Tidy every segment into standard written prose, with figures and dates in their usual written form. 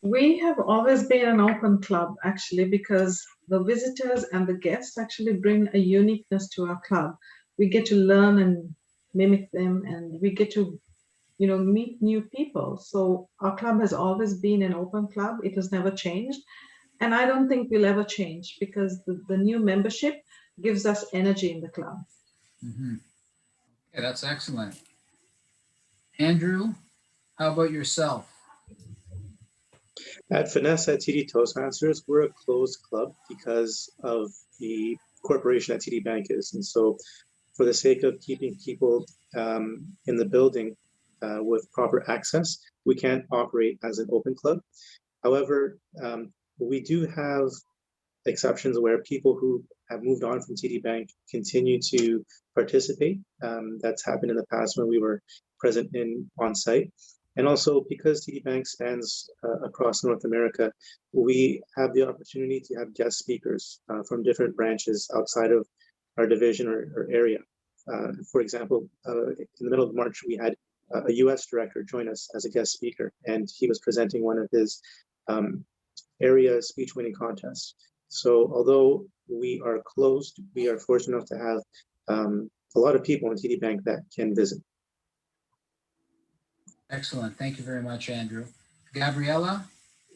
We have always been an open club, actually, because the visitors and the guests actually bring a uniqueness to our club. We get to learn and mimic them, and we get to, meet new people. So our club has always been an open club. It has never changed. And I don't think will ever change because the new membership gives us energy in the club. Hmm. Okay, that's excellent. Andrew, how about yourself? At Finesse at TD Toastmasters, we're a closed club because of the corporation that TD Bank is. And so, for the sake of keeping people in the building with proper access, we can't operate as an open club. However, we do have exceptions where people who have moved on from TD Bank continue to participate. That's happened in the past when we were present in on site. And also because TD Bank spans across North America, we have the opportunity to have guest speakers from different branches outside of our division or area. For example, in the middle of March, we had a US director join us as a guest speaker, and he was presenting one of his area speech winning contests. So although we are closed, we are fortunate enough to have a lot of people in TD Bank that can visit. Excellent. Thank you very much, Andrew. Gabriella,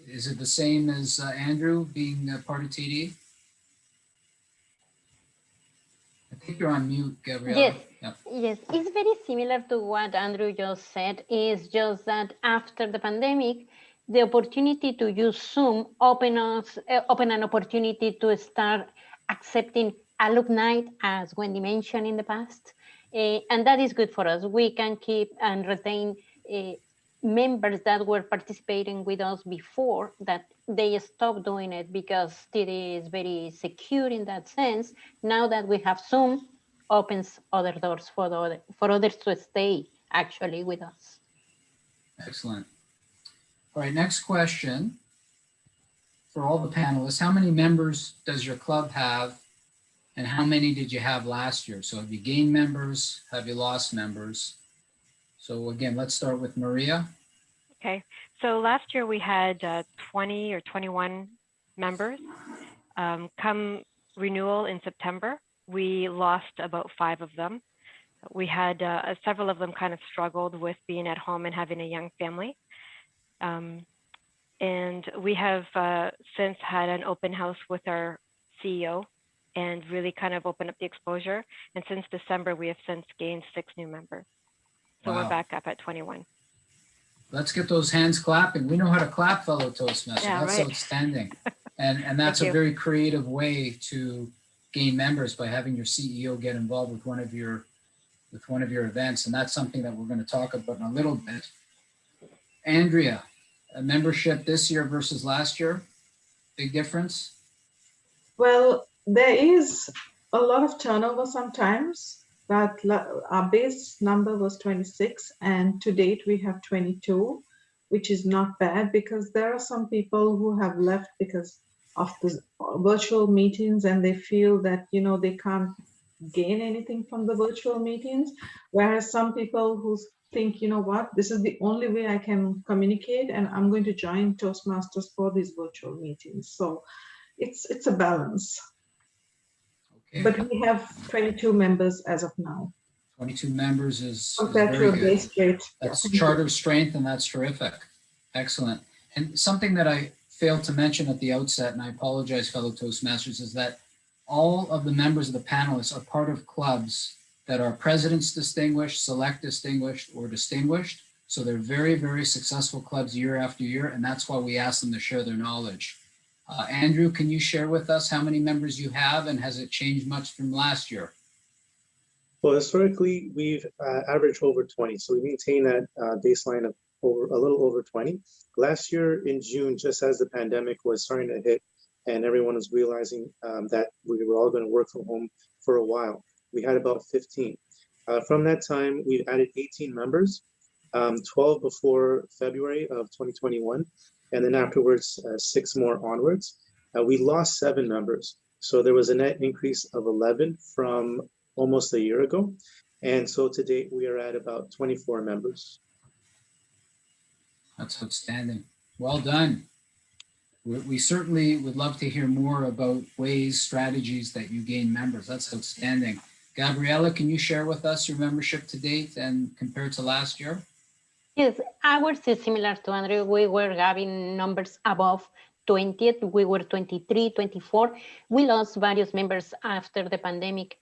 is it the same as Andrew being part of TD? I think you're on mute, Gabriella. Yes, Yep. yes, it's very similar to what Andrew just said. It's just that after the pandemic, the opportunity to use Zoom open an opportunity to start accepting alumni, as Wendy mentioned in the past, and that is good for us. We can keep and retain members that were participating with us before that they stopped doing it because it is very secure in that sense. Now that we have Zoom, opens other doors for for others to stay actually with us. Excellent. All right, next question for all the panelists. How many members does your club have, and how many did you have last year? So have you gained members? Have you lost members? So again, let's start with Maria. Okay, so last year we had 20 or 21 members. Come renewal in September, we lost about 5 of them. We had several of them kind of struggled with being at home and having a young family. And we have since had an open house with our CEO and really kind of opened up the exposure. And since December, we have since gained 6 new members. So Wow. we're back up at 21. Let's get those hands clapping. We know how to clap, fellow Toastmasters. Yeah, that's right. outstanding. And that's a very creative way to gain members by having your CEO get involved with one of your events. And that's something that we're going to talk about in a little bit. Andrea, a membership this year versus last year, big difference? Well, there is a lot of turnover sometimes, but our base number was 26, and to date we have 22, which is not bad because there are some people who have left because of the virtual meetings and they feel that, they can't gain anything from the virtual meetings, whereas some people who think, what, this is the only way I can communicate and I'm going to join Toastmasters for these virtual meetings. So it's a balance. Okay. But we have 22 members as of now. 22 members is Compared to very a good. base rate. That's charter strength, and that's terrific. Excellent. And something that I failed to mention at the outset, and I apologize, fellow Toastmasters, is that all of the members of the panelists are part of clubs that are President's Distinguished, Select Distinguished, or Distinguished. So they're very, very successful clubs year after year, and that's why we ask them to share their knowledge. Andrew, can you share with us how many members you have, and has it changed much from last year? Well, historically, we've averaged over 20. So we maintain that baseline of a little over 20. Last year in June, just as the pandemic was starting to hit and everyone was realizing that we were all going to work from home for a while, we had about 15. From that time, we've added 18 members, 12 before February of 2021, and then afterwards, 6 more onwards. We lost 7 members. So there was a net increase of 11 from almost a year ago. And so to date, we are at about 24 members. That's outstanding. Well done. we certainly would love to hear more about ways, strategies that you gain members. That's outstanding. Gabriela, can you share with us your membership to date and compared to last year? Yes, ours is similar to Andrew. We were having numbers above 20. We were 23, 24. We lost various members after the pandemic,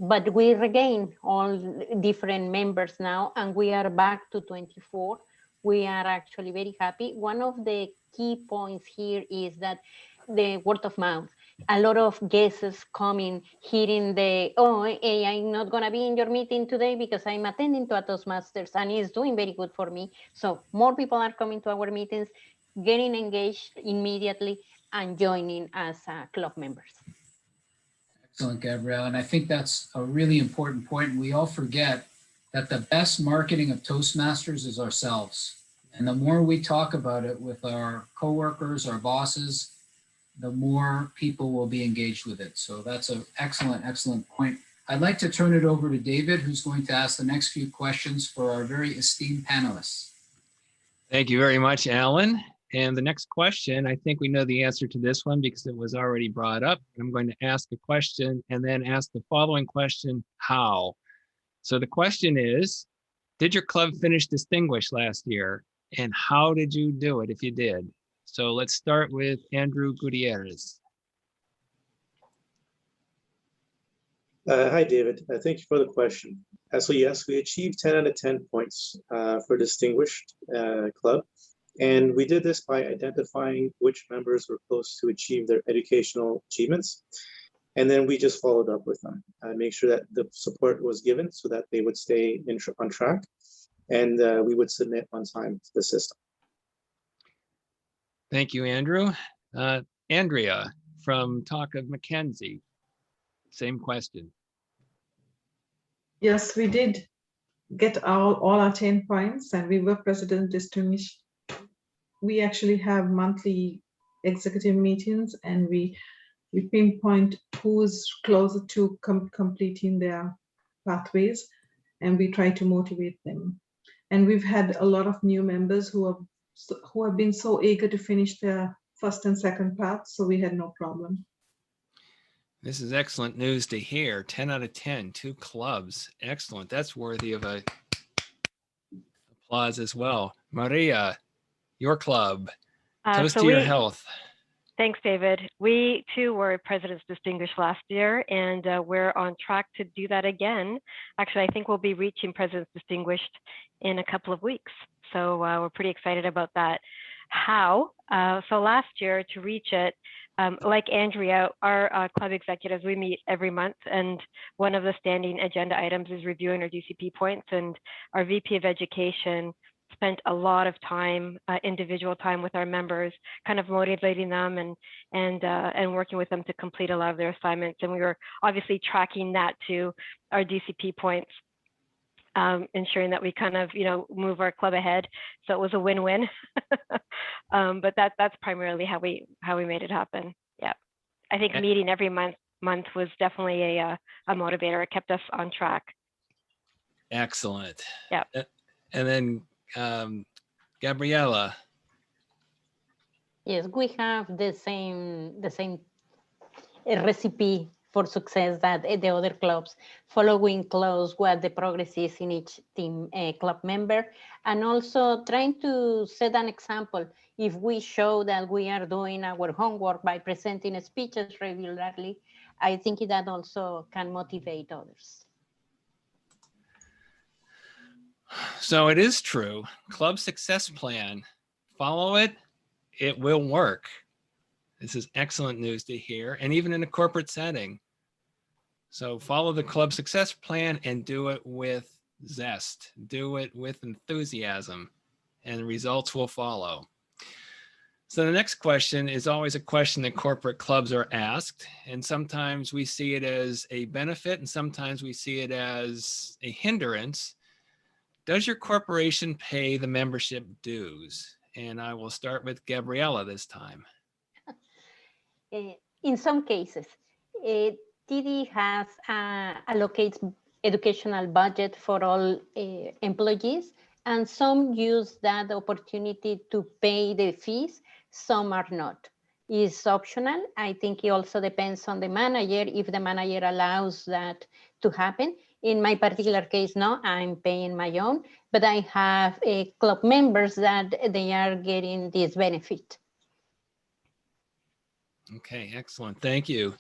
but we regained all different members now, and we are back to 24. We are actually very happy. One of the key points here is that the word of mouth. A lot of guests coming, hearing hey, I'm not gonna be in your meeting today because I'm attending to a Toastmasters, and it's doing very good for me. So more people are coming to our meetings, getting engaged immediately, and joining as club members. Excellent, Gabrielle. And I think that's a really important point. We all forget that the best marketing of Toastmasters is ourselves. And the more we talk about it with our coworkers, our bosses, the more people will be engaged with it. So that's an excellent, excellent point. I'd like to turn it over to David, who's going to ask the next few questions for our very esteemed panelists. Thank you very much, Alan. And the next question, I think we know the answer to this one because it was already brought up. I'm going to ask a question and then ask the following question, how? So the question is, did your club finish distinguished last year? And how did you do it if you did? So let's start with Andrew Gutierrez. Hi, David. Thank you for the question. So yes, we achieved 10 out of 10 points for Distinguished Club. And we did this by identifying which members were close to achieve their educational achievements. And then we just followed up with them, make sure that the support was given so that they would stay on track. And we would submit on time to the system. Thank you, Andrew. Andrea from Talk of Mackenzie, same question. Yes, we did get all our 10 points, and we were President Distinguished. We actually have monthly executive meetings, and we pinpoint who's closer to completing their pathways, and we try to motivate them. And we've had a lot of new members who have been so eager to finish their first and second path, so we had no problem. This is excellent news to hear. 10 out of 10, 2 clubs. Excellent. That's worthy of a applause as well. Maria, your club, Toast to Your Health. Thanks, David. We too were President's Distinguished last year, and we're on track to do that again. Actually, I think we'll be reaching President's Distinguished in a couple of weeks. So we're pretty excited about that. How? So last year, to reach it, like Andrea, our club executives, we meet every month, and one of the standing agenda items is reviewing our DCP points, and our VP of Education spent a lot of time, individual time with our members, kind of motivating them and working with them to complete a lot of their assignments. And we were obviously tracking that to our DCP points, ensuring that we kind of, move our club ahead. So it was a win-win. But that's primarily how we made it happen. Yeah, I think meeting every month was definitely a motivator. It kept us on track. Excellent. Yeah. And then Gabriela. Yes, we have the same recipe for success that the other clubs, following close what the progress is in each team club member, and also trying to set an example. If we show that we are doing our homework by presenting speeches regularly, I think that also can motivate others. So it is true. Club success plan. Follow it. It will work. This is excellent news to hear, and even in a corporate setting. So follow the club success plan and do it with zest. Do it with enthusiasm, and the results will follow. So the next question is always a question that corporate clubs are asked, and sometimes we see it as a benefit, and sometimes we see it as a hindrance. Does your corporation pay the membership dues? And I will start with Gabriela this time. In some cases, TD has allocates educational budget for all employees, and some use that opportunity to pay the fees. some are not. It's optional. I think it also depends on the manager, if the manager allows that to happen. In my particular case, no, I'm paying my own, but I have club members that they are getting this benefit. Okay, excellent. Thank you.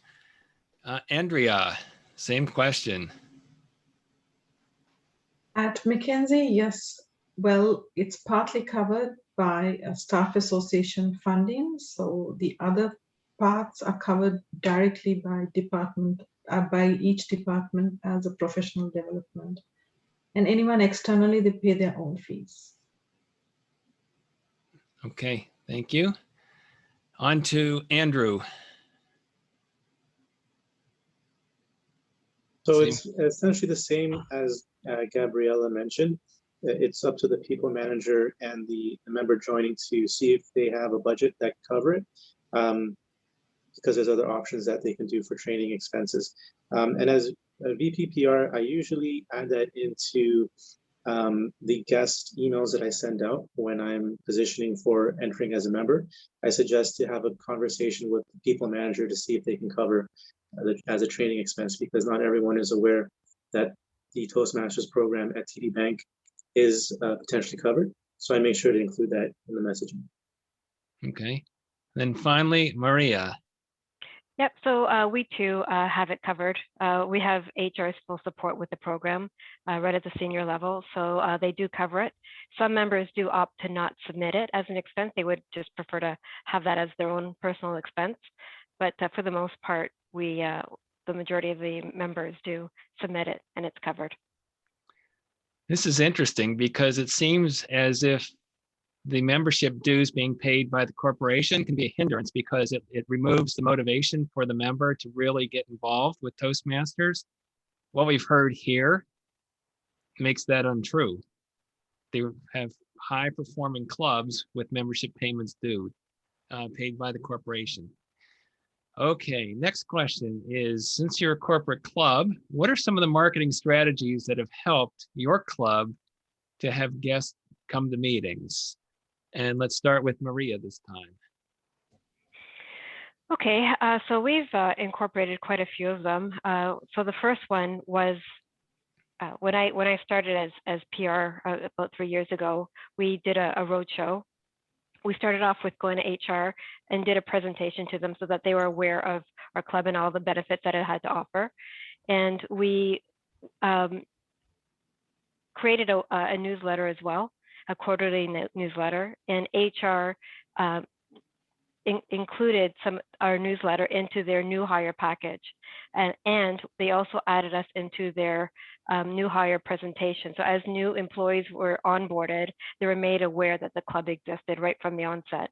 Andrea, same question. At McKinsey, yes. Well, it's partly covered by staff association funding. So the other parts are covered directly by each department as a professional development. And anyone externally, they pay their own fees. Okay, thank you. On to Andrew. So Same. it's essentially the same as Gabriela mentioned. It's up to the people manager and the member joining to see if they have a budget that cover it, because there's other options that they can do for training expenses. And as a VPPR, I usually add that into the guest emails that I send out when I'm positioning for entering as a member. I suggest to have a conversation with the people manager to see if they can cover as a training expense, because not everyone is aware that the Toastmasters program at TD Bank is potentially covered. So I make sure to include that in the messaging. Okay. Then finally, Maria. Yep, so we too have it covered. We have HR's full support with the program right at the senior level, so they do cover it. Some members do opt to not submit it as an expense. They would just prefer to have that as their own personal expense. But for the most part, the majority of the members do submit it and it's covered. This is interesting because it seems as if the membership dues being paid by the corporation can be a hindrance because it removes the motivation for the member to really get involved with Toastmasters. What we've heard here makes that untrue. They have high performing clubs with membership payments due, paid by the corporation. Okay, next question is, since you're a corporate club, what are some of the marketing strategies that have helped your club to have guests come to meetings? And let's start with Maria this time. Okay, so we've incorporated quite a few of them. So the first one was when I started as PR about 3 years ago, we did a roadshow. We started off with going to HR and did a presentation to them so that they were aware of our club and all the benefits that it had to offer. And we created a newsletter as well, a quarterly newsletter, and HR included our newsletter into their new hire package. And they also added us into their new hire presentation. So as new employees were onboarded, they were made aware that the club existed right from the onset.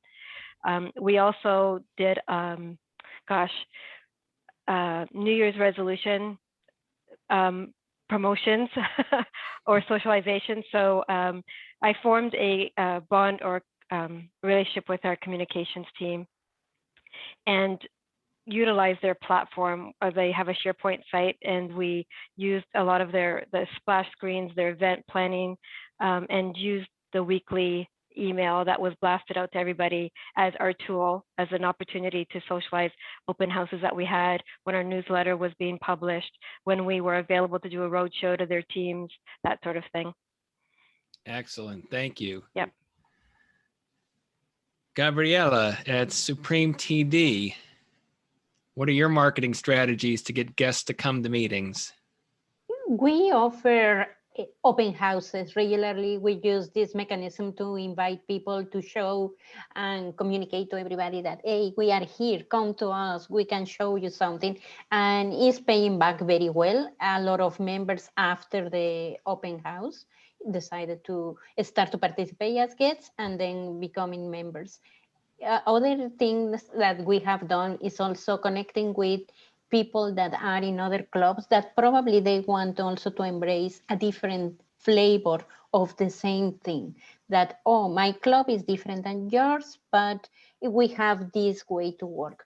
We also did, New Year's resolution promotions or socialization. So I formed a bond or relationship with our communications team and utilize their platform. They have a SharePoint site, and we used a lot of the splash screens, their event planning, and used the weekly email that was blasted out to everybody as our tool, as an opportunity to socialize open houses that we had, when our newsletter was being published, when we were available to do a roadshow to their teams, that sort of thing. Excellent, thank you. Yep. Gabriela at Supreme TD, what are your marketing strategies to get guests to come to meetings? We offer open houses regularly. We use this mechanism to invite people to show and communicate to everybody that, hey, we are here, come to us, we can show you something. And it's paying back very well. A lot of members after the open house decided to start to participate as guests and then becoming members. Other things that we have done is also connecting with people that are in other clubs that probably they want also to embrace a different flavor of the same thing. That, oh, my club is different than yours, but we have this way to work.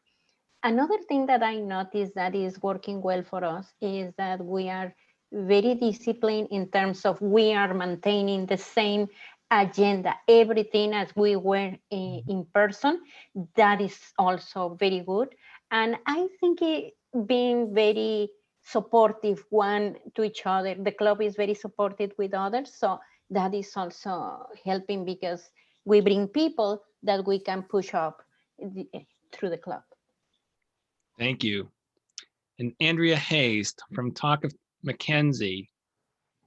Another thing that I noticed that is working well for us is that we are very disciplined in terms of we are maintaining the same agenda, everything as we were in person. That is also very good. And I think being very supportive one to each other. The club is very supportive with others. So that is also helping because we bring people that we can push up through the club. Thank you. And Andrea Hayes from Talk of Mackenzie,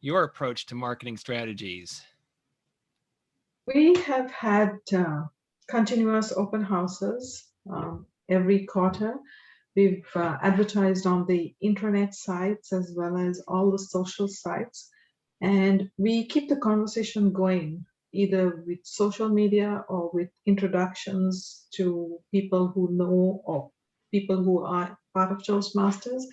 your approach to marketing strategies. We have had continuous open houses every quarter. We've advertised on the intranet sites as well as all the social sites. And we keep the conversation going either with social media or with introductions to people who know or people who are part of Toastmasters.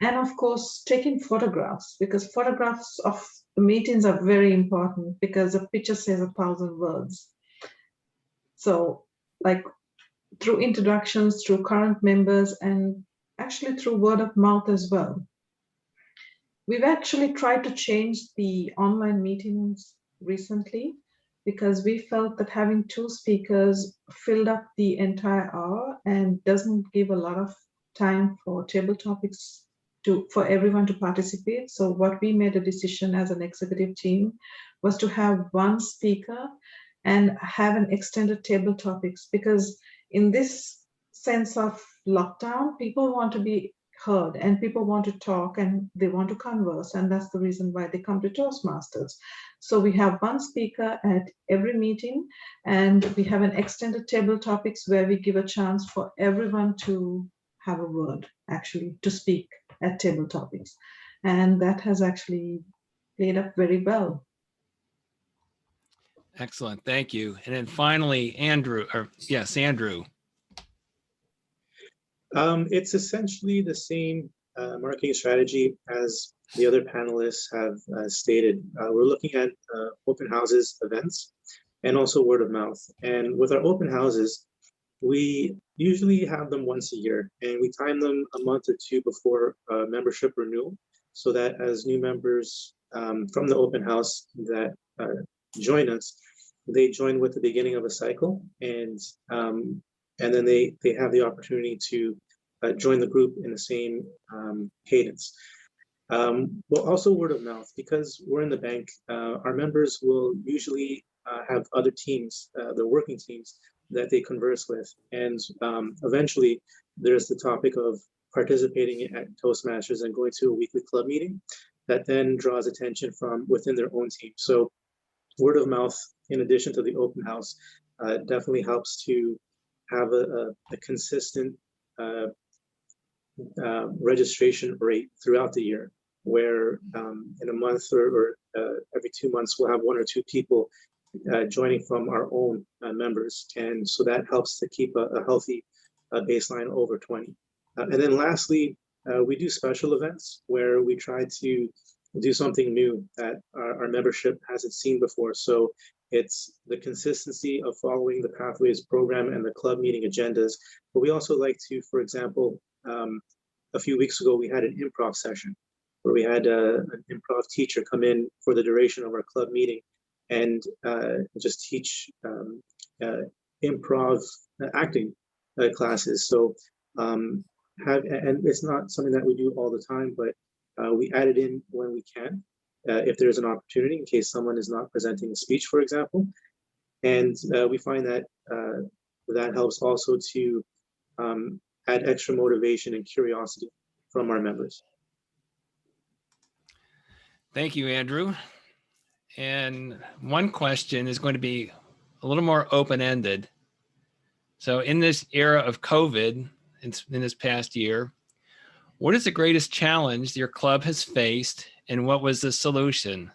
And of course, taking photographs, because photographs of the meetings are very important because a picture says 1,000 words. So like through introductions, through current members, and actually through word of mouth as well. We've actually tried to change the online meetings recently because we felt that having 2 speakers filled up the entire hour and doesn't give a lot of time for table topics for everyone to participate. So what we made a decision as an executive team was to have 1 speaker and have an extended table topics, because in this sense of lockdown, people want to be heard and people want to talk and they want to converse, and that's the reason why they come to Toastmasters. So we have 1 speaker at every meeting, and we have an extended table topics where we give a chance for everyone to have a word, actually to speak at table topics, and that has actually played up very well. Excellent, thank you. And then finally, Andrew. It's essentially the same marketing strategy as the other panelists have stated. We're looking at open houses events and also word of mouth. And with our open houses, we usually have them once a year, and we time them a month or 2 before membership renewal, so that as new members from the open house that join us, they join with the beginning of a cycle, and then they have the opportunity to join the group in the same cadence. Well, also word of mouth, because we're in the bank, our members will usually have other teams, their working teams, that they converse with. And eventually there's the topic of participating at Toastmasters and going to a weekly club meeting that then draws attention from within their own team. So word of mouth, in addition to the open house, definitely helps to have a consistent registration rate throughout the year, where in a month or every 2 months, we'll have 1 or 2 people joining from our own members. And so that helps to keep a healthy baseline over 20. And then lastly, we do special events where we try to do something new that our membership hasn't seen before. So it's the consistency of following the Pathways program and the club meeting agendas. But we also like to, for example, a few weeks ago, we had an improv session where we had an improv teacher come in for the duration of our club meeting and just teach improv acting classes. So and it's not something that we do all the time, but we add it in when we can, if there's an opportunity, in case someone is not presenting a speech, for example. And we find that that helps also to add extra motivation and curiosity from our members. Thank you, Andrew. And one question is going to be a little more open-ended. So in this era of COVID, in this past year, what is the greatest challenge your club has faced, and what was the solution?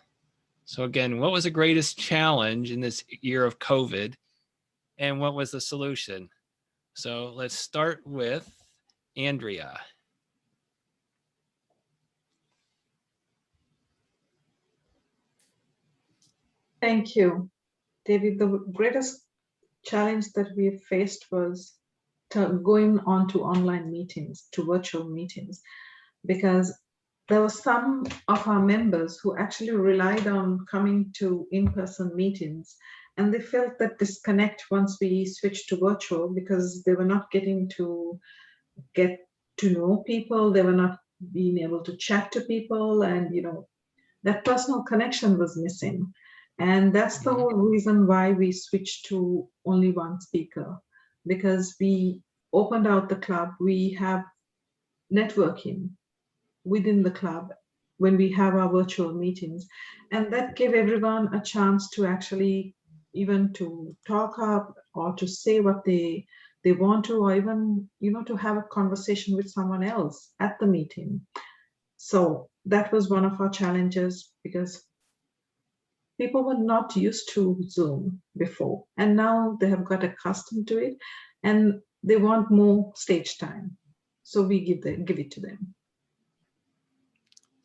So again, what was the greatest challenge in this year of COVID, and what was the solution? So let's start with Andrea. Thank you, David. The greatest challenge that we faced was going on to online meetings, to virtual meetings, because there were some of our members who actually relied on coming to in-person meetings, and they felt that disconnect once we switched to virtual because they were not getting to get to know people, they were not being able to chat to people, and that personal connection was missing. And that's the Mhm. whole reason why we switched to only one speaker, because we opened out the club. We have networking within the club when we have our virtual meetings, and that gave everyone a chance to actually even to talk up or to say what they want to, or even to have a conversation with someone else at the meeting. So that was one of our challenges, because people were not used to Zoom before, and now they have got accustomed to it, and they want more stage time. So we give it to them.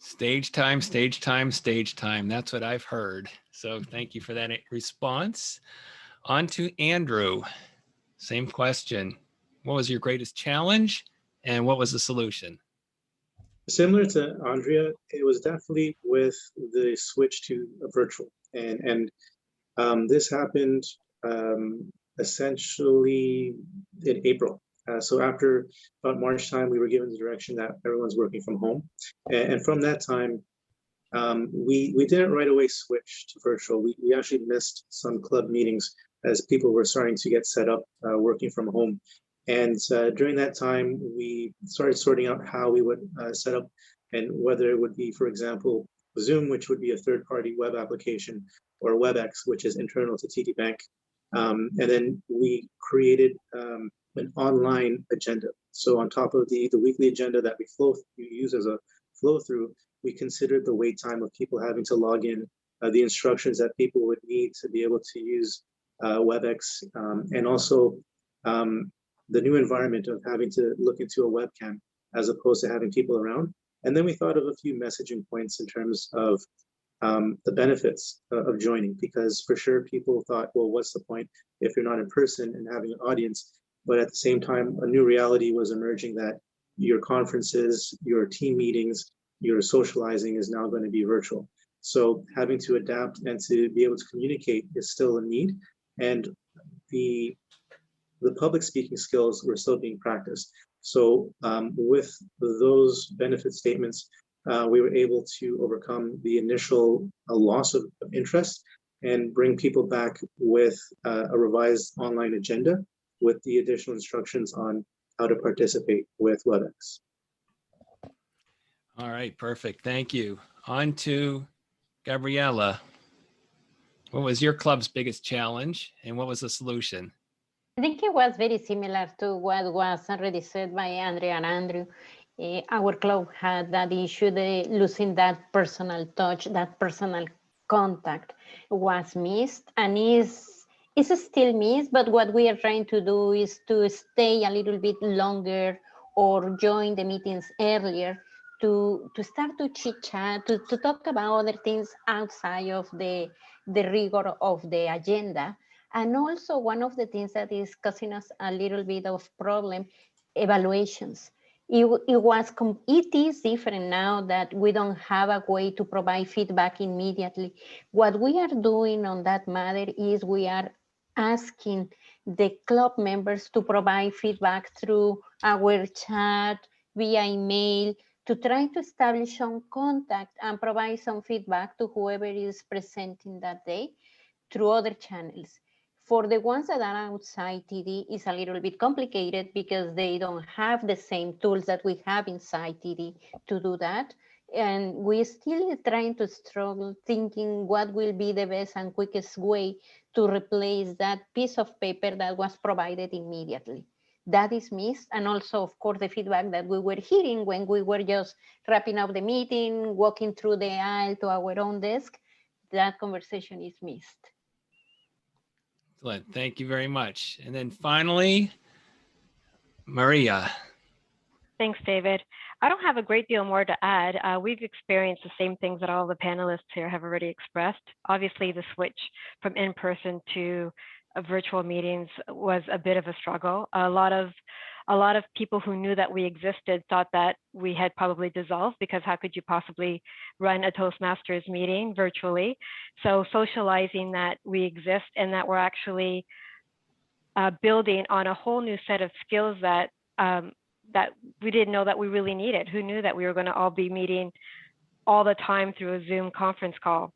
Stage time, stage time, stage time. That's what I've heard. So thank you for that response. On to Andrew. Same question. What was your greatest challenge and what was the solution? Similar to Andrea, it was definitely with the switch to a virtual, and this happened essentially in April. So after about March time, we were given the direction that everyone's working from home, and from that time, we didn't right away switch to virtual. We actually missed some club meetings as people were starting to get set up working from home. And during that time, we started sorting out how we would set up, and whether it would be, for example, Zoom, which would be a third-party web application, or WebEx, which is internal to TD Bank. And then we created an online agenda. So on top of the weekly agenda that we use as a flow through, we considered the wait time of people having to log in, the instructions that people would need to be able to use WebEx, and also the new environment of having to look into a webcam as opposed to having people around. And then we thought of a few messaging points in terms of the benefits of joining, because for sure people thought, well, what's the point if you're not in person and having an audience? But at the same time, a new reality was emerging that your conferences, your team meetings, your socializing is now going to be virtual. So having to adapt and to be able to communicate is still a need. And the public speaking skills were still being practiced. So with those benefit statements, we were able to overcome the initial loss of interest and bring people back with a revised online agenda with the additional instructions on how to participate with WebEx. All right, perfect. Thank you. On to Gabriella. What was your club's biggest challenge and what was the solution? I think it was very similar to what was already said by Andrea and Andrew. Our club had that issue, losing that personal touch, that personal contact was missed, and is still missed. But what we are trying to do is to stay a little bit longer or join the meetings earlier to start to chit chat, to talk about other things outside of the rigor of the agenda. And also one of the things that is causing us a little bit of problem, evaluations. It is different now that we don't have a way to provide feedback immediately. What we are doing on that matter is we are asking the club members to provide feedback through our chat, via email, to try to establish some contact and provide some feedback to whoever is presenting that day through other channels. For the ones that are outside TD, it's a little bit complicated because they don't have the same tools that we have inside TD to do that. And we're still trying to struggle thinking what will be the best and quickest way to replace that piece of paper that was provided immediately. That is missed. And also, of course, the feedback that we were hearing when we were just wrapping up the meeting, walking through the aisle to our own desk, that conversation is missed. Excellent. Thank you very much. And then finally, Maria. Thanks, David. I don't have a great deal more to add. We've experienced the same things that all the panelists here have already expressed. Obviously, the switch from in-person to virtual meetings was a bit of a struggle. A lot of a lot of people who knew that we existed thought that we had probably dissolved, because how could you possibly run a Toastmasters meeting virtually? So socializing that we exist and that we're actually building on a whole new set of skills that that we didn't know that we really needed. Who knew that we were going to all be meeting all the time through a Zoom conference call?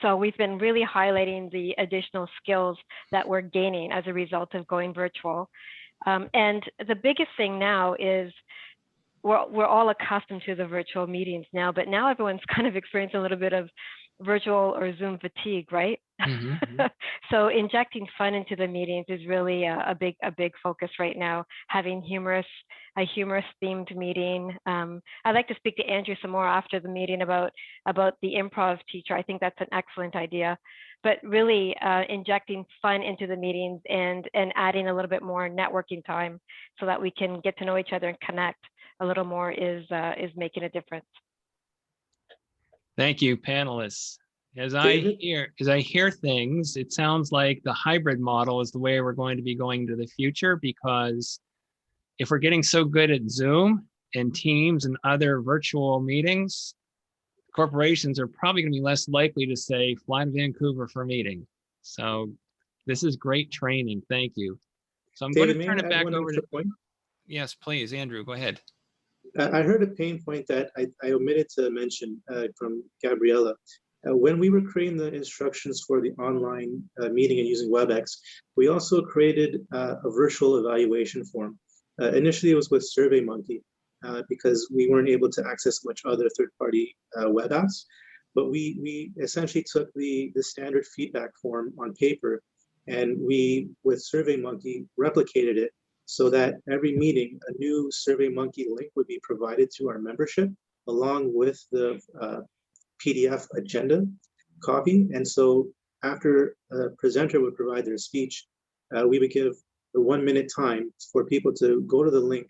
So we've been really highlighting the additional skills that we're gaining as a result of going virtual. And the biggest thing now is we're all accustomed to the virtual meetings now, but now everyone's kind of experiencing a little bit of virtual or Zoom fatigue, right? So injecting fun into the meetings is really a big focus right now. Having a humorous themed meeting. I'd like to speak to Andrew some more after the meeting about the improv teacher. I think that's an excellent idea. But really injecting fun into the meetings and adding a little bit more networking time so that we can get to know each other and connect a little more is making a difference. Thank you, panelists. As David? I hear things, it sounds like the hybrid model is the way we're going to be going into the future, because if we're getting so good at Zoom and Teams and other virtual meetings, corporations are probably going to be less likely to say, fly to Vancouver for a meeting. So this is great training. Thank you. So I'm David, going to may turn I it add back one over extra to, point? yes, please, Andrew, go ahead. I heard a pain point that I omitted to mention from Gabriella. When we were creating the instructions for the online meeting and using WebEx, we also created a virtual evaluation form. Initially, it was with SurveyMonkey because we weren't able to access much other third-party web apps. But we essentially took the standard feedback form on paper, and we, with SurveyMonkey, replicated it so that every meeting, a new SurveyMonkey link would be provided to our membership, along with the PDF agenda copy. And so after a presenter would provide their speech, we would give the 1 minute time for people to go to the link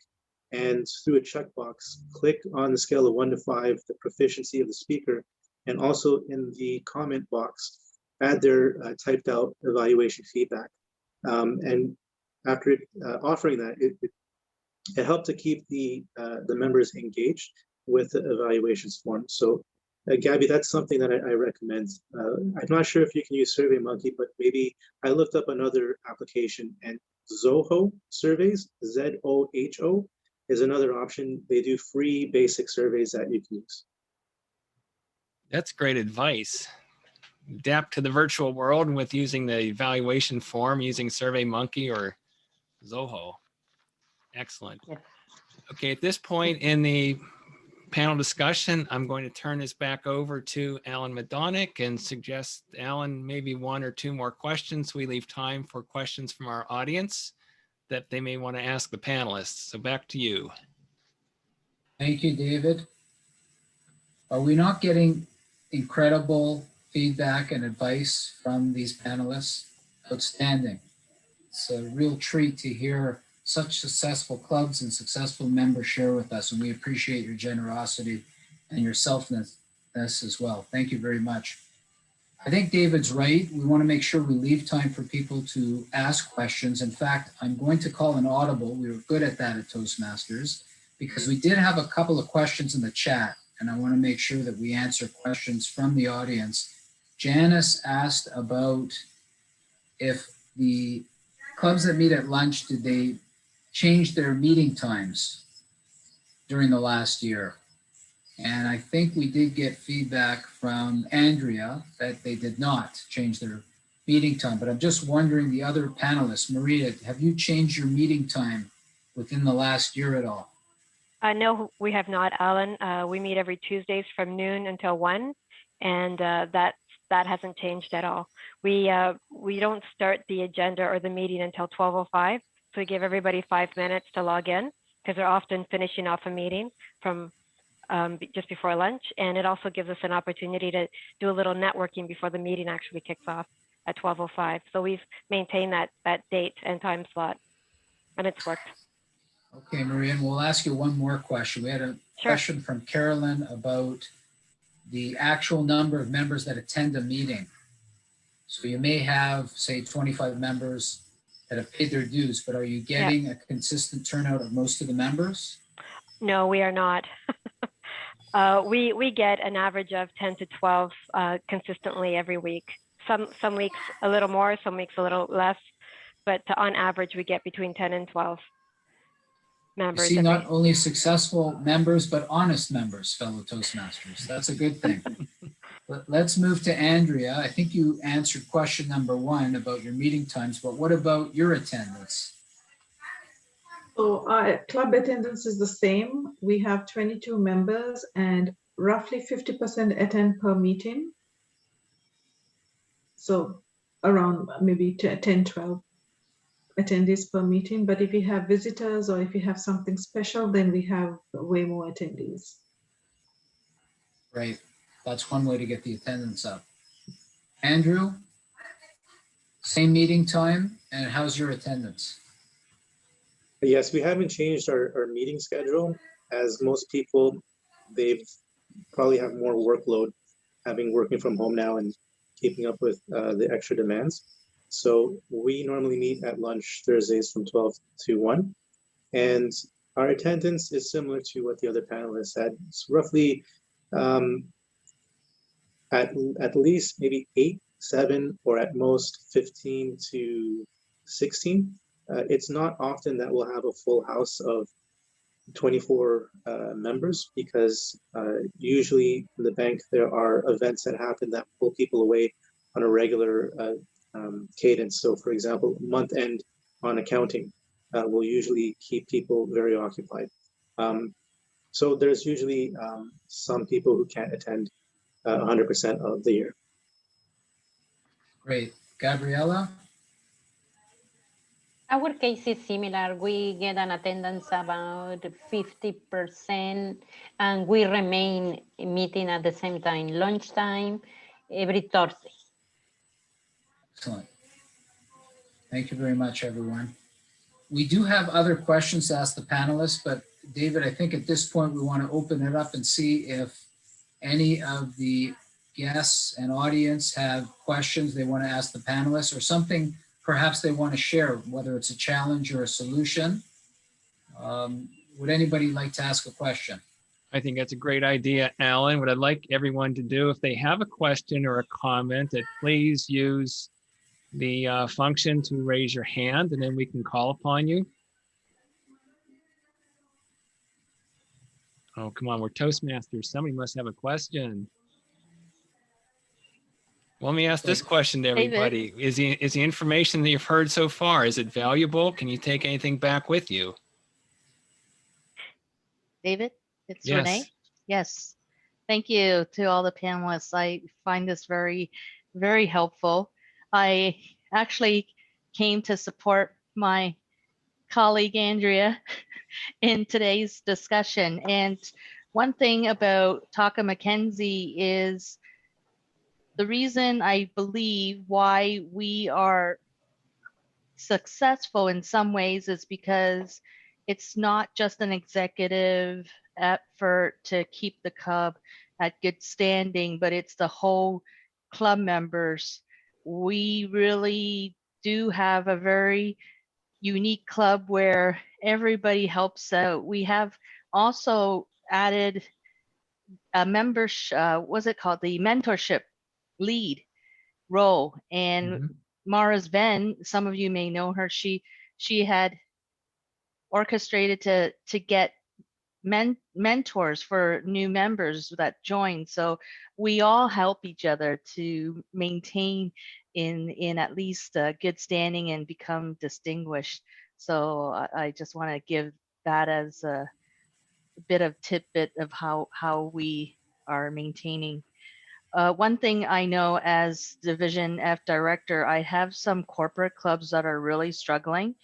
and through a checkbox, click on the scale of 1 to 5, the proficiency of the speaker, and also in the comment box, add their typed out evaluation feedback. And after offering that, it helped to keep the members engaged with the evaluations form. So Gabby, that's something that I recommend. I'm not sure if you can use SurveyMonkey, but maybe I looked up another application, and Zoho surveys, Z-O-H-O, is another option. They do free basic surveys that you can use. That's great advice. Adapt to the virtual world with using the evaluation form, using SurveyMonkey or Zoho. Excellent. Yes. Okay, at this point in the panel discussion, I'm going to turn this back over to Alan Madonic and suggest, Alan, maybe 1 or 2 more questions. We leave time for questions from our audience that they may want to ask the panelists. So back to you. Thank you, David. Are we not getting incredible feedback and advice from these panelists? Outstanding. It's a real treat to hear such successful clubs and successful members share with us, and we appreciate your generosity and your selflessness as well. Thank you very much. I think David's right. We want to make sure we leave time for people to ask questions. In fact, I'm going to call an audible. We were good at that at Toastmasters because we did have a couple of questions in the chat, and I want to make sure that we answer questions from the audience. Janice asked about if the clubs that meet at lunch, did they change their meeting times during the last year? And I think we did get feedback from Andrea that they did not change their meeting time. But I'm just wondering, the other panelists, Maria, have you changed your meeting time within the last year at all? No, we have not, Alan. We meet every Tuesdays from noon until 1, and that hasn't changed at all. We don't start the agenda or the meeting until 12:05, so we give everybody 5 minutes to log in because they're often finishing off a meeting from just before lunch, and it also gives us an opportunity to do a little networking before the meeting actually kicks off at 12:05. So we've maintained that date and time slot, and it's worked. Okay, Maria, and we'll ask you one more question. We had a question from Carolyn about the actual number of members that attend a meeting. So you may have, say, 25 members that have paid their dues, but are you getting a consistent turnout of most of the members? No, we are not. We get an average of 10 to 12 consistently every week. Some weeks a little more, some weeks a little less, but on average we get between 10 and 12 You members see, not every. only successful members, but honest members, fellow Toastmasters. That's a good thing. Let's move to Andrea. I think you answered question number 1 about your meeting times, but what about your attendance? So our club attendance is the same. We have 22 members and roughly 50% attend per meeting. So around maybe 10, 12 attendees per meeting. But if we have visitors or if we have something special, then we have way more attendees. Right. That's one way to get the attendance up. Andrew, same meeting time, and how's your attendance? Yes, we haven't changed our meeting schedule, as most people, they've probably have more workload having working from home now and keeping up with the extra demands. So we normally meet at lunch Thursdays from 12 to 1. And our attendance is similar to what the other panelists had. It's roughly at least maybe 8, 7, or at most 15 to 16. It's not often that we'll have a full house of 24 members, because usually in the bank there are events that happen that pull people away on a regular cadence. So for example, month end on accounting will usually keep people very occupied. So there's usually some people who can't attend 100% of the year. Great. Gabriella? Our case is similar. We get an attendance about 50%, and we remain meeting at the same time, lunchtime, every Thursday. Excellent. Thank you very much, everyone. We do have other questions to ask the panelists, but David, I think at this point we want to open it up and see if any of the guests and audience have questions they want to ask the panelists, or something perhaps they want to share, whether it's a challenge or a solution. Would anybody like to ask a question? I think that's a great idea, Alan. What I'd like everyone to do, if they have a question or a comment, that please use the function to raise your hand, and then we can call upon you. Oh, come on, we're Toastmasters. Somebody must have a question. Well, let me ask this question to everybody. Is the information that you've heard so far, is it valuable? Can you take anything back with you? David, it's Yes. Renee. Yes. Thank you to all the panelists. I find this very, very helpful. I actually came to support my colleague Andrea in today's discussion. And one thing about Taka McKenzie is the reason I believe why we are successful in some ways is because it's not just an executive effort to keep the club at good standing, but it's the whole club members. We really do have a very unique club where everybody helps out. We have also added a membership, what's it called? The mentorship lead role. And Mara's Venn, some of you may know her, she had orchestrated to get mentors for new members that join. So we all help each other to maintain in at least a good standing and become distinguished. So I just want to give that as a bit of tidbit of how we are maintaining. One thing I know as Division F director, I have some corporate clubs that are really struggling.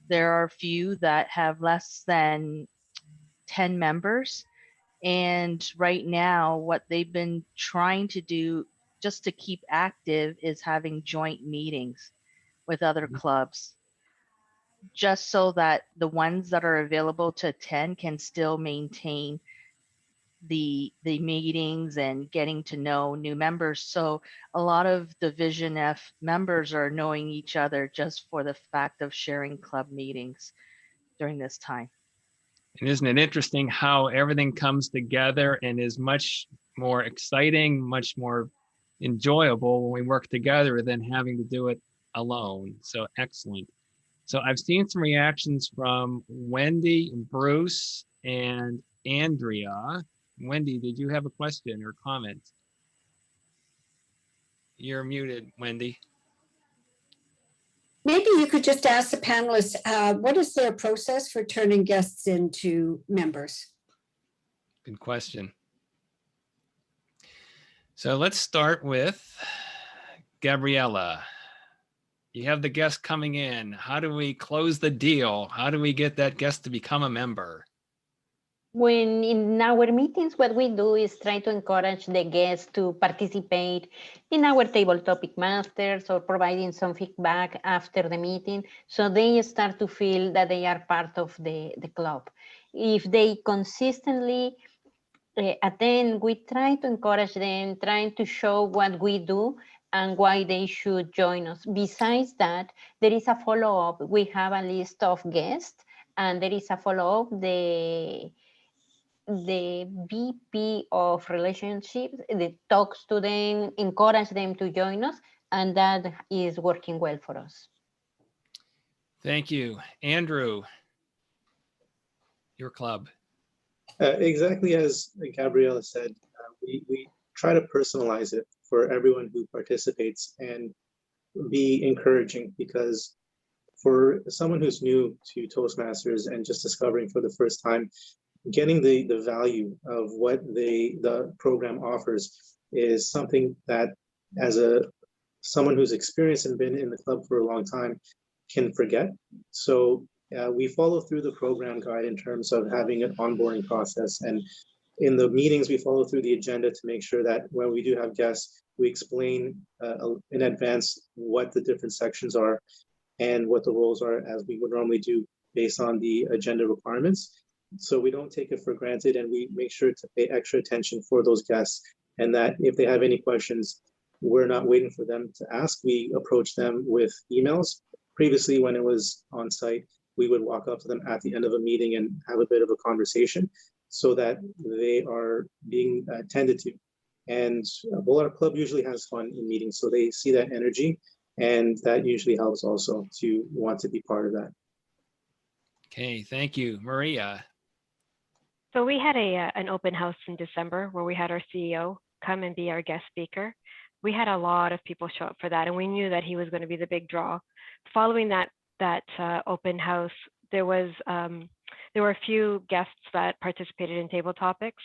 There are a few that have less than 10 members. And right now, what they've been trying to do just to keep active is having joint meetings with other clubs, just so that the ones that are available to attend can still maintain the meetings and getting to know new members. So a lot of Division F members are knowing each other just for the fact of sharing club meetings during this time. And isn't it interesting how everything comes together and is much more exciting, much more enjoyable when we work together than having to do it alone. So excellent. So I've seen some reactions from Wendy, Bruce, and Andrea. Wendy, did you have a question or comment? You're muted, Wendy. Maybe you could just ask the panelists, what is their process for turning guests into members? Good question. So let's start with Gabriella. You have the guest coming in. How do we close the deal? How do we get that guest to become a member? When in our meetings, what we do is try to encourage the guests to participate in our table topic masters or providing some feedback after the meeting, so they start to feel that they are part of the club. If they consistently attend, we try to encourage them, trying to show what we do and why they should join us. Besides that, there is a follow-up. We have a list of guests, and there is a follow-up. The VP of relationships that talks to them, encourage them to join us, and that is working well for us. Thank you. Andrew, your club. Exactly as Gabriella said, we try to personalize it for everyone who participates and be encouraging, because for someone who's new to Toastmasters and just discovering for the first time, getting the value of what the program offers is something that, as someone who's experienced and been in the club for a long time, can forget. So we follow through the program guide in terms of having an onboarding process, and in the meetings we follow through the agenda to make sure that when we do have guests, we explain in advance what the different sections are and what the roles are, as we would normally do based on the agenda requirements. So we don't take it for granted, and we make sure to pay extra attention for those guests, and that if they have any questions, we're not waiting for them to ask. We approach them with emails. Previously, when it was on site, we would walk up to them at the end of a meeting and have a bit of a conversation so that they are being tended to. And our club usually has fun in meetings, so they see that energy, and that usually helps also to want to be part of that. Okay, thank you. Maria. So we had an open house in December where we had our CEO come and be our guest speaker. We had a lot of people show up for that, and we knew that he was going to be the big draw. Following that open house, there were a few guests that participated in table topics.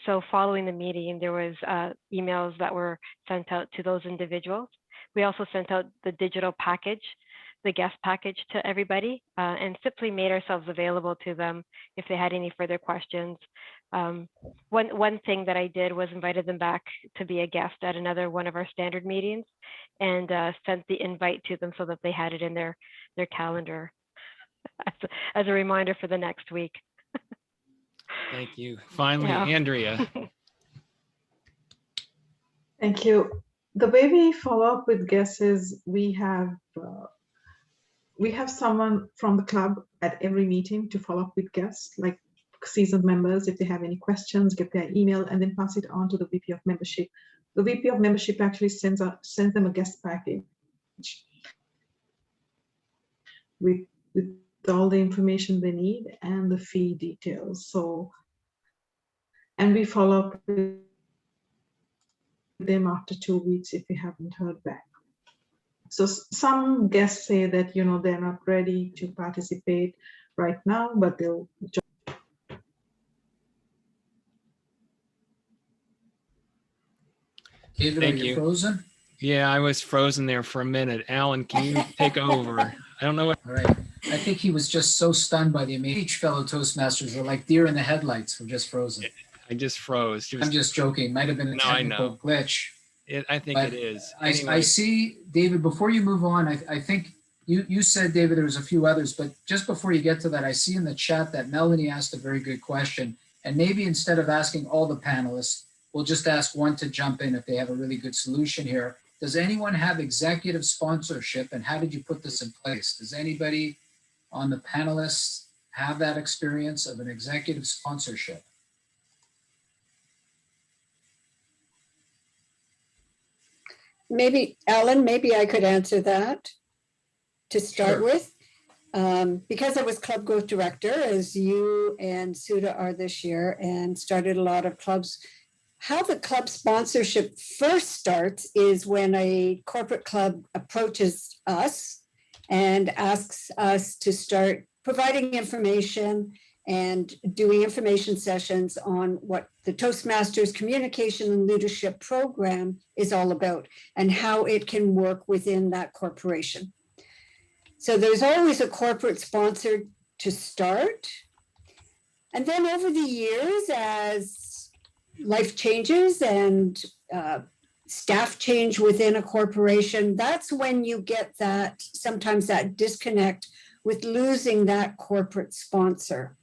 So following the meeting, there was emails that were sent out to those individuals. We also sent out the digital package, the guest package, to everybody, and simply made ourselves available to them if they had any further questions. One thing that I did was invited them back to be a guest at another one of our standard meetings, and sent the invite to them so that they had it in their calendar as a reminder for the next week. Thank you. Finally, Yeah. Andrea. Thank you. The way we follow up with guests is we have someone from the club at every meeting to follow up with guests, like seasoned members. If they have any questions, get their email and then pass it on to the VP of membership. The VP of membership actually sends them a guest package with all the information they need and the fee details. So, and we follow up with them after 2 weeks if we haven't heard back. So some guests say that, they're not ready to participate right now, but they'll join. David, Thank are you you. frozen? Yeah, I was frozen there for a minute. Alan, can you take over? I don't know what. All right. I think he was just so stunned by the amazing. Each fellow Toastmasters are like deer in the headlights. We're just frozen. I just froze. I'm just joking. Might have been a No, I technical know. glitch. I think But it is. I Anyway, see, David, before you move on, I think you said, David, there was a few others, but just before you get to that, I see in the chat that Melanie asked a very good question. And maybe instead of asking all the panelists, we'll just ask one to jump in if they have a really good solution here. Does anyone have executive sponsorship, and how did you put this in place? Does anybody on the panelists have that experience of an executive sponsorship? Maybe, Alan, maybe I could answer that to start Sure. with. Because I was club growth director, as you and Suda are this year, and started a lot of clubs. How the club sponsorship first starts is when a corporate club approaches us and asks us to start providing information and doing information sessions on what the Toastmasters Communication and Leadership Program is all about and how it can work within that corporation. So there's always a corporate sponsor to start. And then over the years, as life changes and staff change within a corporation, that's when you get that, sometimes that disconnect with losing that corporate sponsor.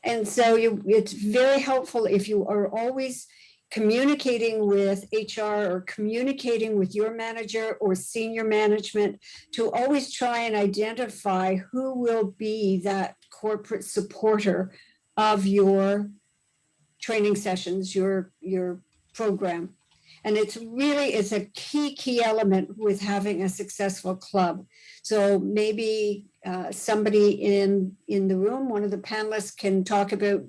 And so it's very helpful if you are always communicating with HR or communicating with your manager or senior management to always try and identify who will be that corporate supporter of your training sessions, your program. And it's a key element with having a successful club. So maybe somebody in the room, one of the panelists, can talk about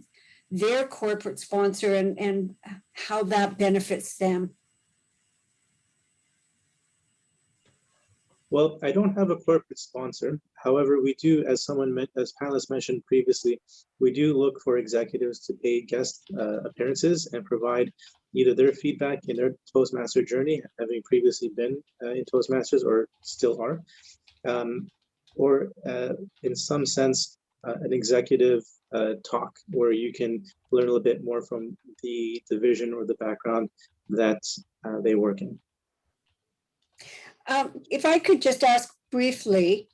their corporate sponsor and how that benefits them. Well, I don't have a corporate sponsor. However, we do, as panelists mentioned previously, we do look for executives to pay guest appearances and provide either their feedback in their Toastmaster journey, having previously been in Toastmasters or still are, or in some sense, an executive talk where you can learn a little bit more from the vision or the background that they work in. If I could just ask briefly,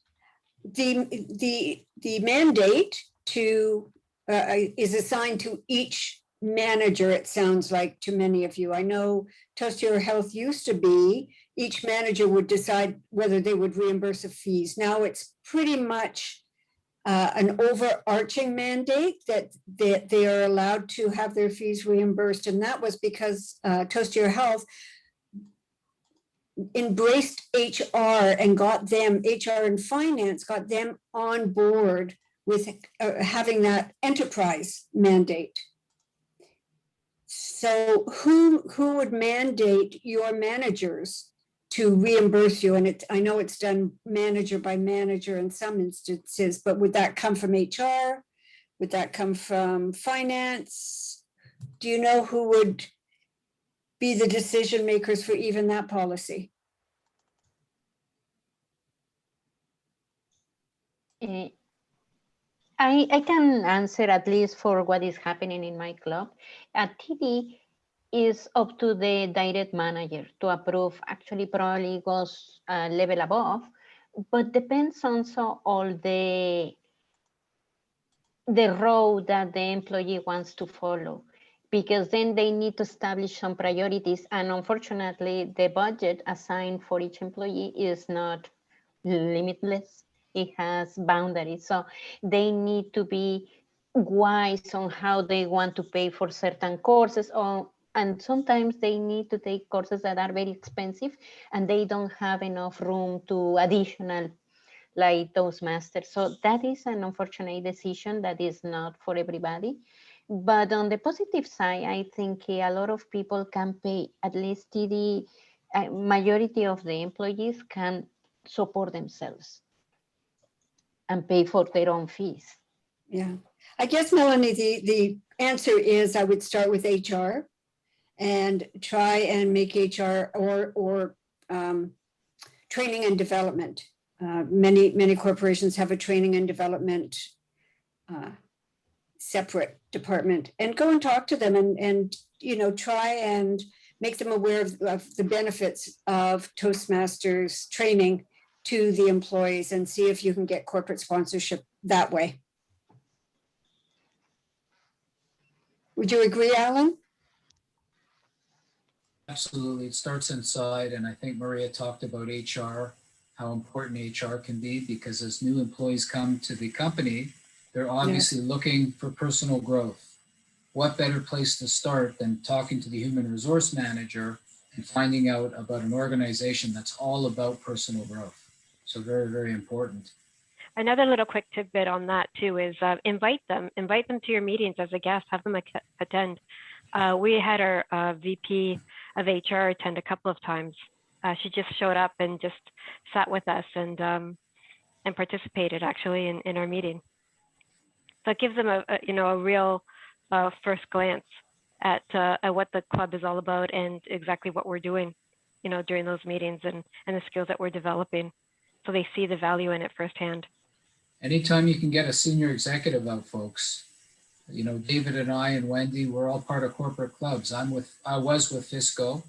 the mandate to is assigned to each manager, it sounds like, to many of you. I know Toast Your Health used to be each manager would decide whether they would reimburse the fees. Now it's pretty much an overarching mandate that they are allowed to have their fees reimbursed. And that was because Toast Your Health embraced HR and got them, HR and finance got them on board with having that enterprise mandate. So who would mandate your managers to reimburse you? And I know it's done manager by manager in some instances, but would that come from HR? Would that come from finance? Do you know who would be the decision makers for even that policy? I can answer at least for what is happening in my club. At TD is up to the direct manager to approve. Actually, probably goes a level above, but depends also on the road that the employee wants to follow, because then they need to establish some priorities. And unfortunately, the budget assigned for each employee is not limitless. It has boundaries. So they need to be wise on how they want to pay for certain courses, and sometimes they need to take courses that are very expensive and they don't have enough room to additional like Toastmasters. So that is an unfortunate decision that is not for everybody. But on the positive side, I think a lot of people can pay, at least the majority of the employees can support themselves and pay for their own fees. Yeah, I guess, Melanie, the answer is I would start with HR and try and make HR or training and development. Many corporations have a training and development separate department, and go and talk to them and try and make them aware of the benefits of Toastmasters training to the employees and see if you can get corporate sponsorship that way. Would you agree, Alan? Absolutely. It starts inside. And I think Maria talked about HR, how important HR can be, because as new employees come to the company, they're obviously looking for personal growth. What better place to start than talking to the human resource manager and finding out about an organization that's all about personal growth? So very, very important. Another little quick tidbit on that too is invite them to your meetings as a guest, have them attend. We had our VP of HR attend a couple of times. She just showed up and just sat with us and participated actually in our meeting. So it gives them a real first glance at what the club is all about and exactly what we're doing, during those meetings and the skills that we're developing. So they see the value in it firsthand. Anytime you can get a senior executive out, folks. David and I and Wendy, we're all part of corporate clubs. I was with Fisco,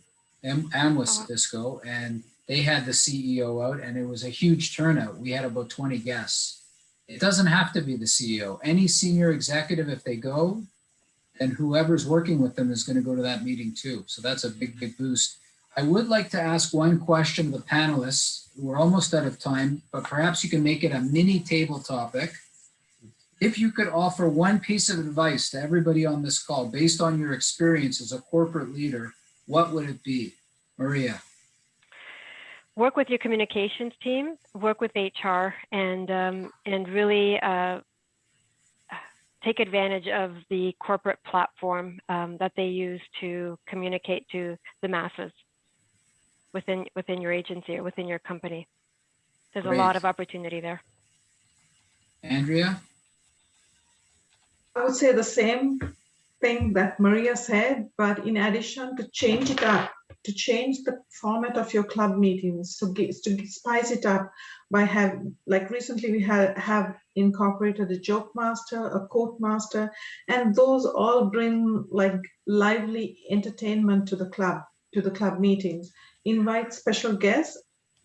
am with Fisco, and they had the CEO out, and it was a huge turnout. We had about 20 guests. It doesn't have to be the CEO. Any senior executive, if they go, then whoever's working with them is going to go to that meeting too. So that's a big, big boost. I would like to ask one question to the panelists. We're almost out of time, but perhaps you can make it a mini table topic. If you could offer one piece of advice to everybody on this call, based on your experience as a corporate leader, what would it be? Maria. Work with your communications team, work with HR, and really take advantage of the corporate platform that they use to communicate to the masses within your agency or within your company. There's Great. a lot of opportunity there. Andrea? I would say the same thing that Maria said, but in addition, to change it up, to change the format of your club meetings, to spice it up by like recently we have incorporated a joke master, a quote master, and those all bring like lively entertainment to the club meetings. Invite special guests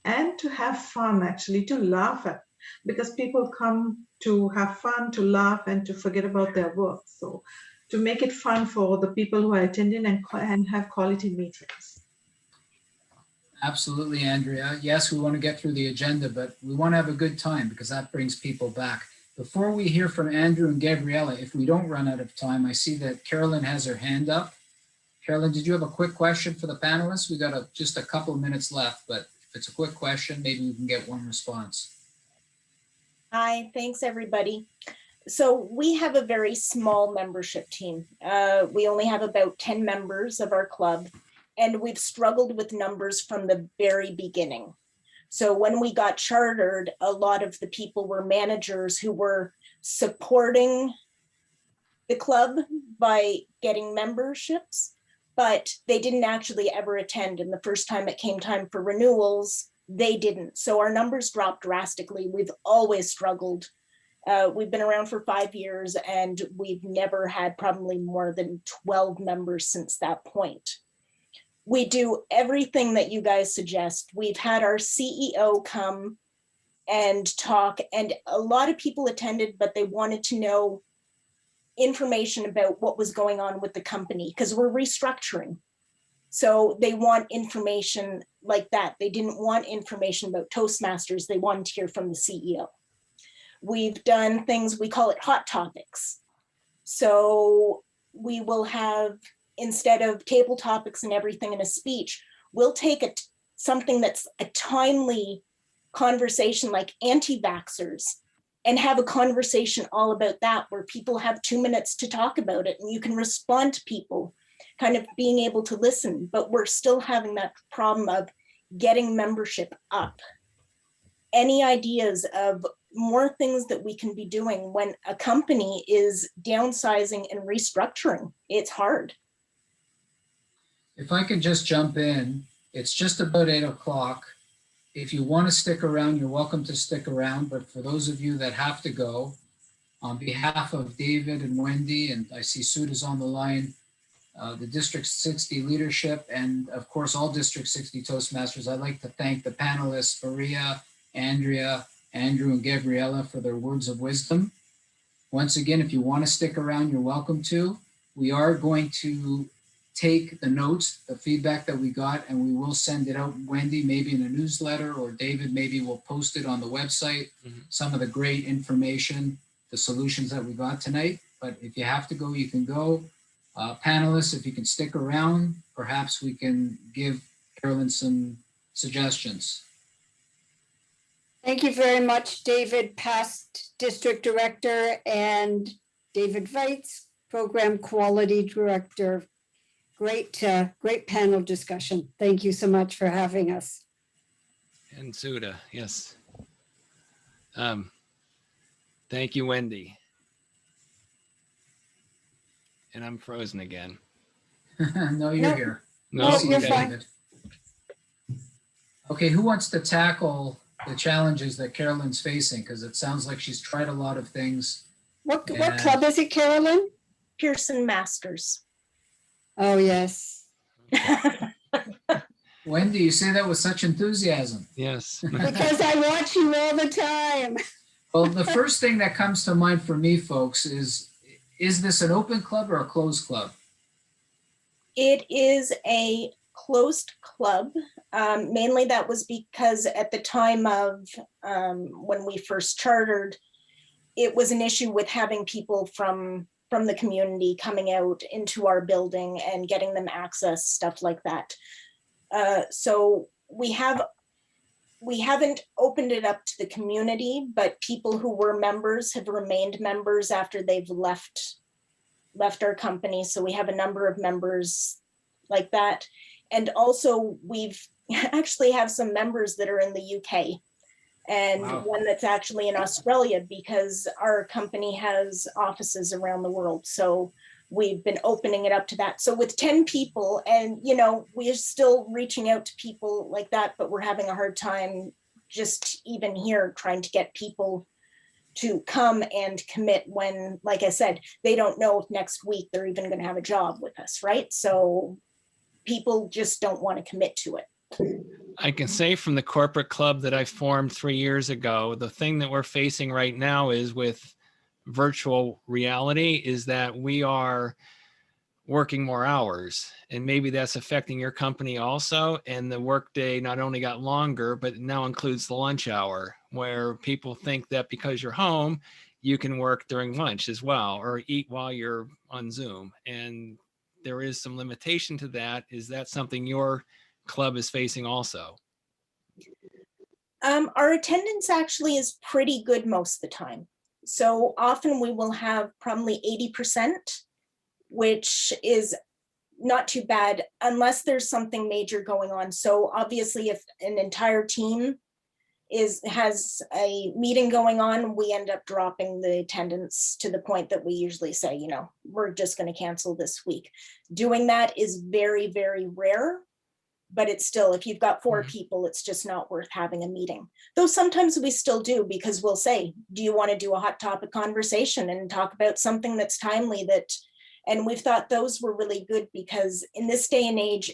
and to have fun, actually, to laugh at, because people come to have fun, to laugh, and to forget about their work. So to make it fun for the people who are attending and have quality meetings. Absolutely, Andrea. Yes, we want to get through the agenda, but we want to have a good time because that brings people back. Before we hear from Andrew and Gabriella, if we don't run out of time, I see that Carolyn has her hand up. Carolyn, did you have a quick question for the panelists? We got just a couple of minutes left, but if it's a quick question, maybe we can get one response. Hi, thanks everybody. So we have a very small membership team. We only have about 10 members of our club, and we've struggled with numbers from the very beginning. So when we got chartered, a lot of the people were managers who were supporting the club by getting memberships, but they didn't actually ever attend. And the first time it came time for renewals, they didn't. So our numbers dropped drastically. We've always struggled. We've been around for 5 years and we've never had probably more than 12 members since that point. We do everything that you guys suggest. We've had our CEO come and talk, and a lot of people attended, but they wanted to know information about what was going on with the company because we're restructuring. So they want information like that. They didn't want information about Toastmasters. They wanted to hear from the CEO. We've done things, we call it hot topics. So we will have, instead of table topics and everything in a speech, we'll take something that's a timely conversation like anti-vaxxers and have a conversation all about that where people have 2 minutes to talk about it and you can respond to people, kind of being able to listen, but we're still having that problem of getting membership up. Any ideas of more things that we can be doing when a company is downsizing and restructuring? It's hard. If I could just jump in, it's just about 8 o'clock. If you want to stick around, you're welcome to stick around. But for those of you that have to go, on behalf of David and Wendy, and I see Sudha's on the line, the District 60 leadership, and of course, all District 60 Toastmasters, I'd like to thank the panelists, Maria, Andrea, Andrew, and Gabriella for their words of wisdom. Once again, if you want to stick around, you're welcome to. We are going to take the notes, the feedback that we got, and we will send it out. Wendy, maybe in a newsletter, or David, maybe we'll post it on the website. Some of the great information, the solutions that we got tonight. But if you have to go, you can go. Panelists, if you can stick around, perhaps we can give Carolyn some suggestions. Thank you very much, David, past district director, and David Veitz, program quality director. Great panel discussion. Thank you so much for having us. And Suda, yes. Thank you, Wendy. And I'm frozen again. No, you're No. here. No, you're okay. fine. David. Okay, who wants to tackle the challenges that Carolyn's facing? Because it sounds like she's tried a lot of things. What And- club is it, Carolyn? Pearson Masters. Oh, yes. Wendy, you say that with such enthusiasm. Yes. Because I watch you all the time. Well, the first thing that comes to mind for me, folks, is this an open club or a closed club? It is a closed club. Mainly that was because at the time of when we first chartered, it was an issue with having people from the community coming out into our building and getting them access, stuff like that. So we haven't opened it up to the community, but people who were members have remained members after they've left our company. So we have a number of members like that. And also we've actually have some members that are in the UK and Wow. one that's actually in Australia, because our company has offices around the world. So we've been opening it up to that. So with 10 people, and we're still reaching out to people like that, but we're having a hard time just even here trying to get people to come and commit when, like I said, they don't know if next week they're even going to have a job with us, right? So people just don't want to commit to it. I can say from the corporate club that I formed 3 years ago, the thing that we're facing right now is with virtual reality is that we are working more hours, and maybe that's affecting your company also. And the workday not only got longer, but now includes the lunch hour, where people think that because you're home, you can work during lunch as well, or eat while you're on Zoom. And there is some limitation to that. Is that something your club is facing also? Our attendance actually is pretty good most of the time. So often we will have probably 80%, which is not too bad unless there's something major going on. So obviously if an entire team has a meeting going on, we end up dropping the attendance to the point that we usually say, we're just going to cancel this week. Doing that is very, very rare, but it's still, if you've got 4 people, it's just not worth having a meeting. Though sometimes we still do, because we'll say, do you want to do a hot topic conversation and talk about something that's timely and we've thought those were really good, because in this day and age,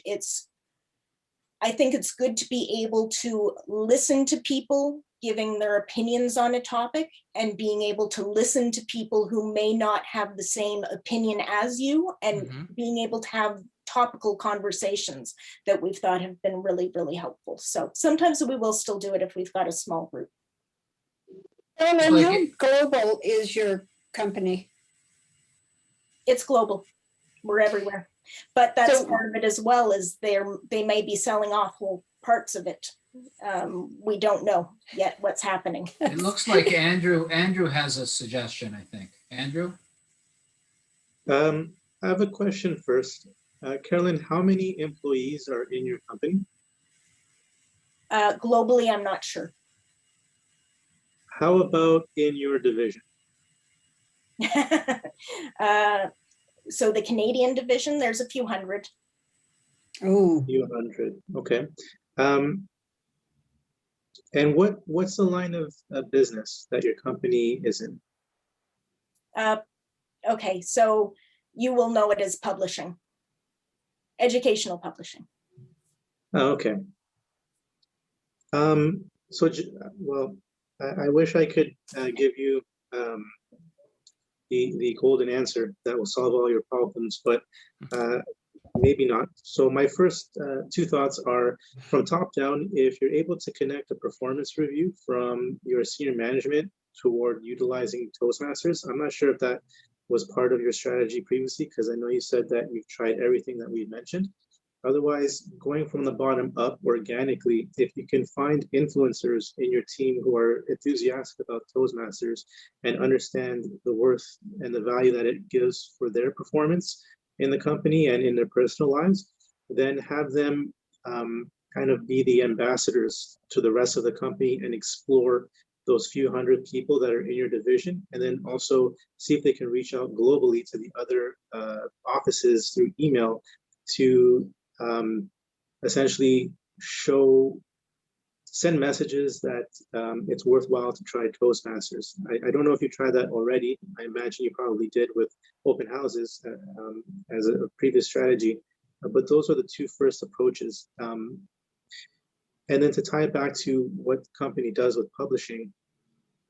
I think it's good to be able to listen to people giving their opinions on a topic, and being able to listen to people who may not have the same opinion as you, and being able to have topical conversations that we've thought have been really, really helpful. So sometimes we will still do it if we've got a small group. And how global is your company? It's global. We're everywhere. But that's part of it as well, is they may be selling off whole parts of it. We don't know yet what's happening. It looks like Andrew has a suggestion, I think. Andrew? I have a question first. Carolyn, how many employees are in your company? Globally, I'm not sure. How about in your division? So the Canadian division, there's a few hundred. Oh, A few hundred. Okay. And what's the line of business that your company is in? Okay, so you will know it as publishing, educational publishing. Oh, okay. So, well, I wish I could give you the golden answer that will solve all your problems, but maybe not. So my first two thoughts are, from top down, if you're able to connect a performance review from your senior management toward utilizing Toastmasters. I'm not sure if that was part of your strategy previously, because I know you said that you've tried everything that we mentioned. Otherwise, going from the bottom up organically, if you can find influencers in your team who are enthusiastic about Toastmasters and understand the worth and the value that it gives for their performance in the company and in their personal lives, then have them kind of be the ambassadors to the rest of the company and explore those few hundred people that are in your division, and then also see if they can reach out globally to the other offices through email to essentially send messages that it's worthwhile to try Toastmasters. I don't know if you tried that already. I imagine you probably did with open houses as a previous strategy, but those are the two first approaches. And then to tie it back to what the company does with publishing,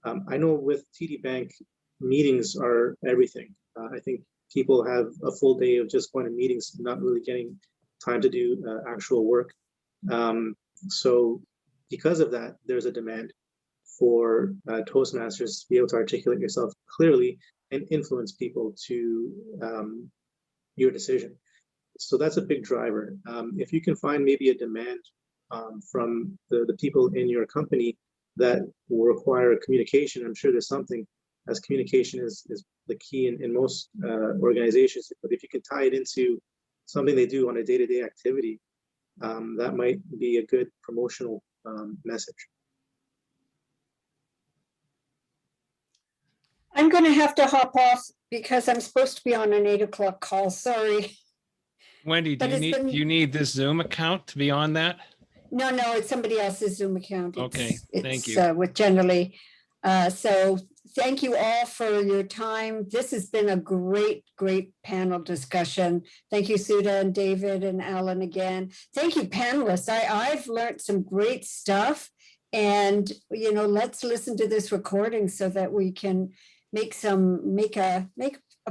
I know with TD Bank, meetings are everything. I think people have a full day of just going to meetings, not really getting time to do actual work. So because of that, there's a demand for Toastmasters to be able to articulate yourself clearly and influence people to your decision. So that's a big driver. If you can find maybe a demand from the people in your company that will require communication, I'm sure there's something, as communication is the key in most organizations. But if you can tie it into something they do on a day-to-day activity, that might be a good promotional message. I'm going to have to hop off because I'm supposed to be on an 8 o'clock call. Sorry. Wendy, do you need this Zoom account to be on that? No, it's somebody else's Zoom account. Okay, thank you. With Generally. So thank you all for your time. This has been a great panel discussion. Thank you, Sudha and David and Alan again. Thank you, panelists. I've learned some great stuff, and let's listen to this recording so that we can make a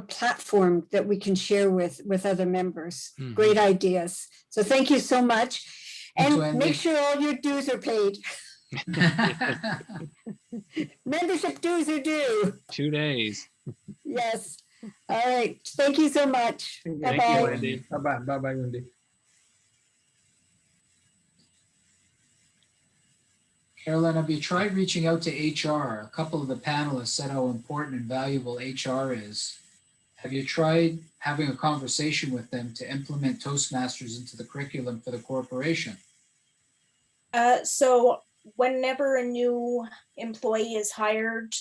platform that we can share with other members. Mm-hmm. Great ideas. So thank you so much. And make sure all your dues are paid. Membership dues are due. 2 days. Yes. All right. Thank you so much. Thank you, Wendy. Bye-bye. Bye-bye, Wendy. Carolyn, have you tried reaching out to HR? A couple of the panelists said how important and valuable HR is. Have you tried having a conversation with them to implement Toastmasters into the curriculum for the corporation? So whenever a new employee is hired,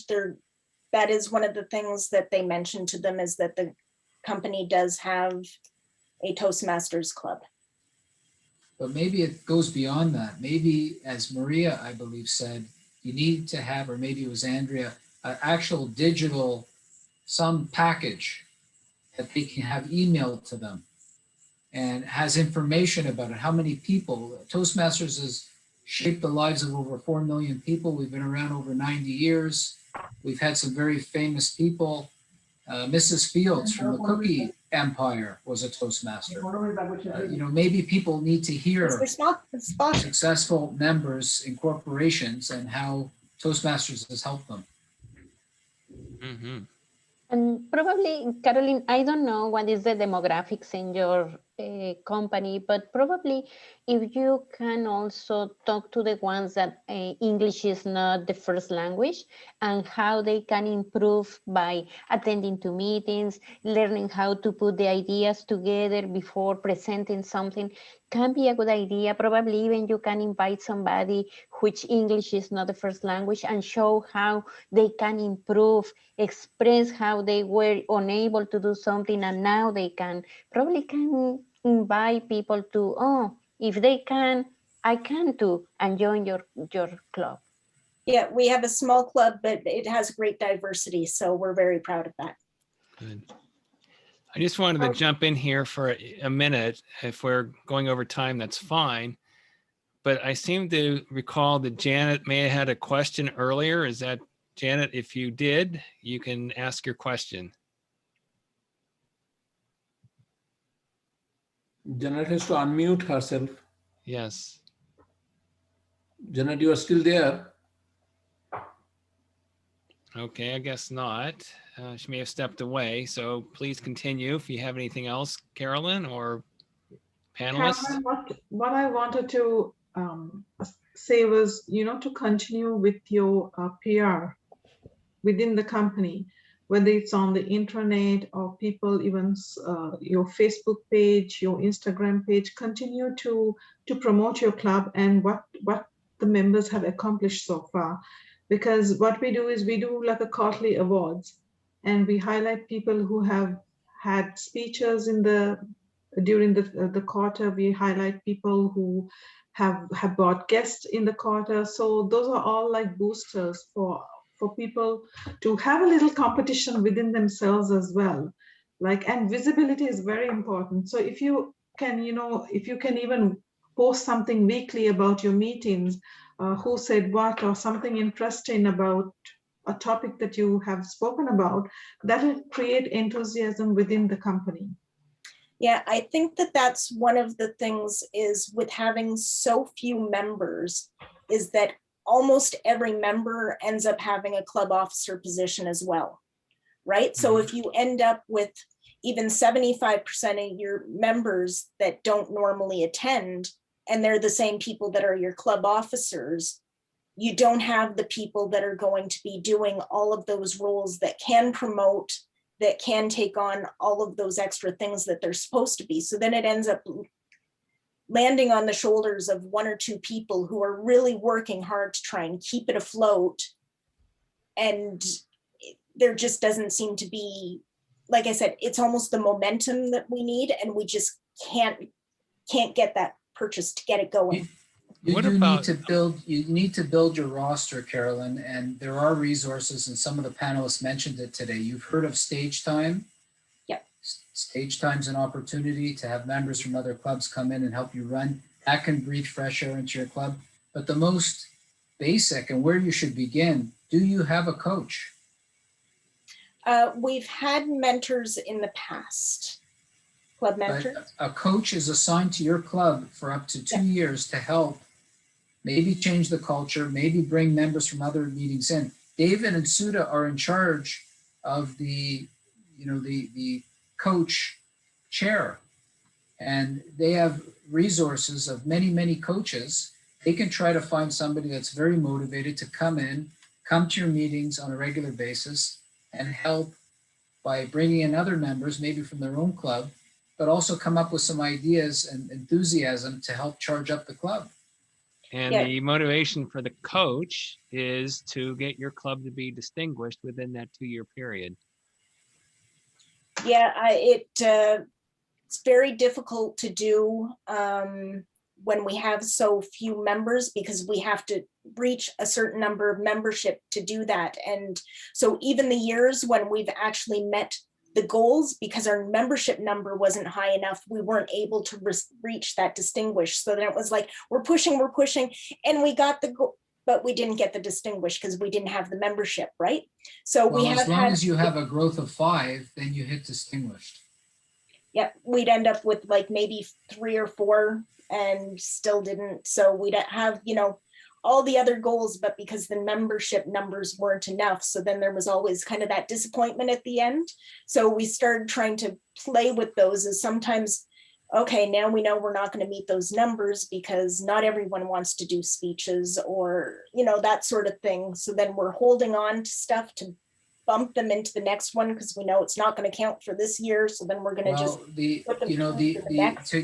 that is one of the things that they mention to them, is that the company does have a Toastmasters club. But maybe it goes beyond that. Maybe, as Maria, I believe, said, you need to have, or maybe it was Andrea, an actual digital, some package that they can have emailed to them and has information about it. How many people? Toastmasters has shaped the lives of over 4 million people. We've been around over 90 years. We've had some very famous people. Mrs. Fields from the Cookie Empire was a Toastmaster. Maybe people need to hear successful members in corporations and how Toastmasters has helped them. Mm-hmm. And probably, Caroline, I don't know what is the demographics in your company, but probably if you can also talk to the ones that English is not the first language, and how they can improve by attending to meetings, learning how to put the ideas together before presenting something, can be a good idea. Probably even you can invite somebody which English is not the first language and show how they can improve, express how they were unable to do something and now they can. Probably can invite people to, if they can, I can too, and join your club. Yeah, we have a small club, but it has great diversity, so we're very proud of that. Good. I just wanted to jump in here for a minute. If we're going over time, that's fine. But I seem to recall that Janet may have had a question earlier. Is that Janet, if you did, you can ask your question. Janet has to unmute herself. Yes. Janet, you are still there. Okay, I guess not. She may have stepped away. So please continue if you have anything else, Carolyn or panelists. Caroline, what I wanted to say was, to continue with your PR within the company, whether it's on the intranet or people, even your Facebook page, your Instagram page, continue to promote your club and what the members have accomplished so far. Because what we do is we do like a quarterly awards, and we highlight people who have had speeches during the quarter. We highlight people who have brought guests in the quarter. So those are all like boosters for people to have a little competition within themselves as well. And visibility is very important. So if you can, if you can even post something weekly about your meetings, who said what, or something interesting about a topic that you have spoken about, that will create enthusiasm within the company. Yeah, I think that that's one of the things is with having so few members is that almost every member ends up having a club officer position as well, right? So if you end up with even 75% of your members that don't normally attend, and they're the same people that are your club officers, you don't have the people that are going to be doing all of those roles that can promote, that can take on all of those extra things that they're supposed to be. So then it ends up landing on the shoulders of one or two people who are really working hard to try and keep it afloat. And there just doesn't seem to be, like I said, it's almost the momentum that we need, and we just can't get that purchase to get it going. You need to build your roster, Carolyn, and there are resources, and some of the panelists mentioned it today. You've heard of Stage Time? Yep. Stage Time's an opportunity to have members from other clubs come in and help you run. That can breathe fresh air into your club. But the most basic and where you should begin, do you have a coach? We've had mentors in the past. Club mentors. A coach is assigned to your club for up to 2 years to help maybe change the culture, maybe bring members from other meetings in. David and Suda are in charge of the coach chair, and they have resources of many coaches. They can try to find somebody that's very motivated to come to your meetings on a regular basis and help by bringing in other members, maybe from their own club, but also come up with some ideas and enthusiasm to help charge up the club. And the motivation for the coach is to get your club to be distinguished within that 2-year period. Yeah, it's very difficult to do when we have so few members, because we have to reach a certain number of membership to do that. And so even the years when we've actually met the goals, because our membership number wasn't high enough, we weren't able to reach that distinguished. So then it was like, we're pushing, and we got the goal, but we didn't get the distinguished because we didn't have the membership, right? So well, as long as you have a growth of 5, then you hit distinguished. Yeah, we'd end up with like maybe 3 or 4 and still didn't. So we'd have, all the other goals, but because the membership numbers weren't enough. So then there was always kind of that disappointment at the end. So we started trying to play with those as sometimes, okay, now we know we're not going to meet those numbers because not everyone wants to do speeches or, that sort of thing. So then we're holding on to stuff to bump them into the next one because we know it's not going to count for this year. So then we're going to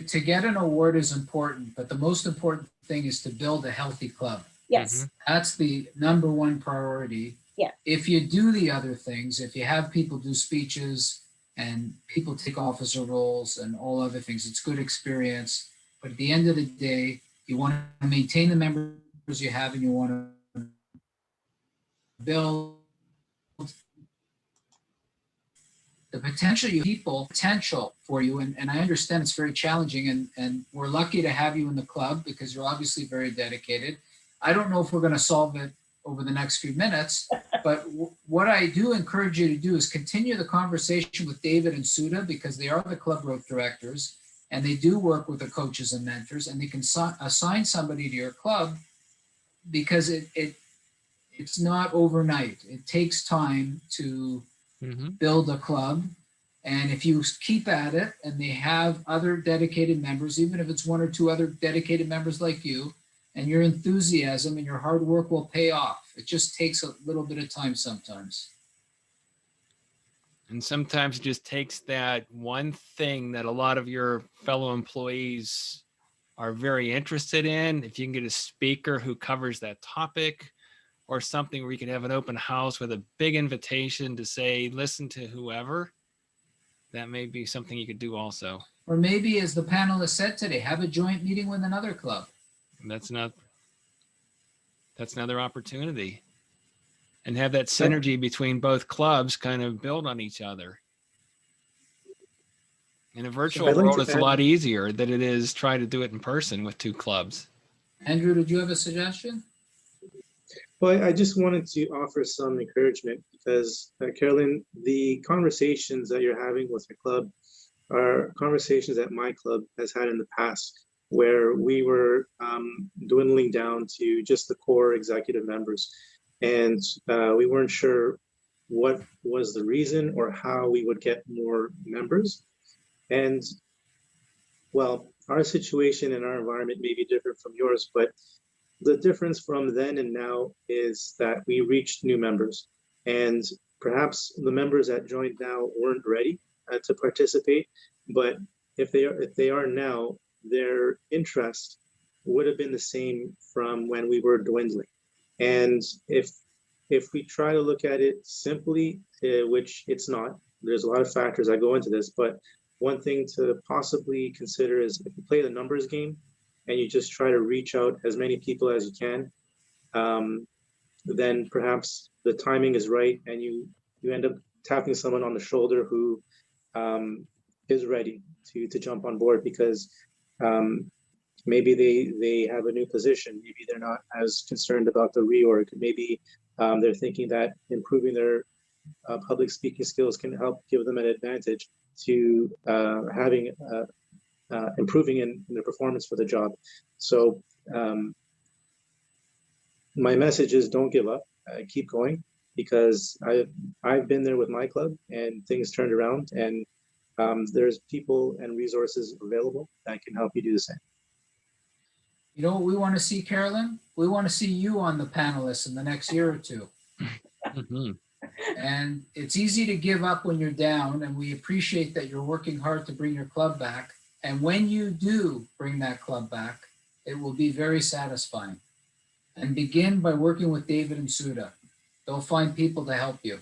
to get an award is important, but the most important thing is to build a healthy club. Yes. That's the number one priority. Yeah. If you do the other things, if you have people do speeches and people take officer roles and all other things, it's good experience. But at the end of the day, you want to maintain the members you have and you want to build the potential for you. And I understand it's very challenging, and we're lucky to have you in the club because you're obviously very dedicated. I don't know if we're going to solve it over the next few minutes, But what I do encourage you to do is continue the conversation with David and Suda, because they are the club growth directors and they do work with the coaches and mentors, and they can assign somebody to your club, because it's not overnight. It takes time to build a club. And if you keep at it and they have other dedicated members, even if it's one or two other dedicated members like you, and your enthusiasm and your hard work will pay off. It just takes a little bit of time sometimes. And sometimes it just takes that one thing that a lot of your fellow employees are very interested in. If you can get a speaker who covers that topic, or something where you can have an open house with a big invitation to say, listen to whoever, that may be something you could do also. Or maybe, as the panelists said today, have a joint meeting with another club. That's another opportunity. And have that synergy between both clubs kind of build on each other. In a virtual world, it's a lot easier than it is try to do it in person with two clubs. Andrew, did you have a suggestion? Well, I just wanted to offer some encouragement because, Carolyn, the conversations that you're having with your club are conversations that my club has had in the past, where we were dwindling down to just the core executive members. And we weren't sure what was the reason or how we would get more members. And well, our situation and our environment may be different from yours, but the difference from then and now is that we reached new members, and perhaps the members that joined now weren't ready to participate, but if they are now, their interest would have been the same from when we were dwindling. And if we try to look at it simply, which it's not, there's a lot of factors that go into this, but one thing to possibly consider is if you play the numbers game and you just try to reach out as many people as you can, then perhaps the timing is right and you end up tapping someone on the shoulder who is ready to jump on board, because maybe they have a new position, maybe they're not as concerned about the reorg, maybe they're thinking that improving their public speaking skills can help give them an advantage to having improving in their performance for the job. So my message is don't give up, keep going, because I've been there with my club and things turned around, and there's people and resources available that can help you do the same. You know what we want to see, Carolyn? We want to see you on the panelists in the next year or two. And it's easy to give up when you're down, and we appreciate that you're working hard to bring your club back. And when you do bring that club back, it will be very satisfying. And begin by working with David and Suda. They'll find people to help you.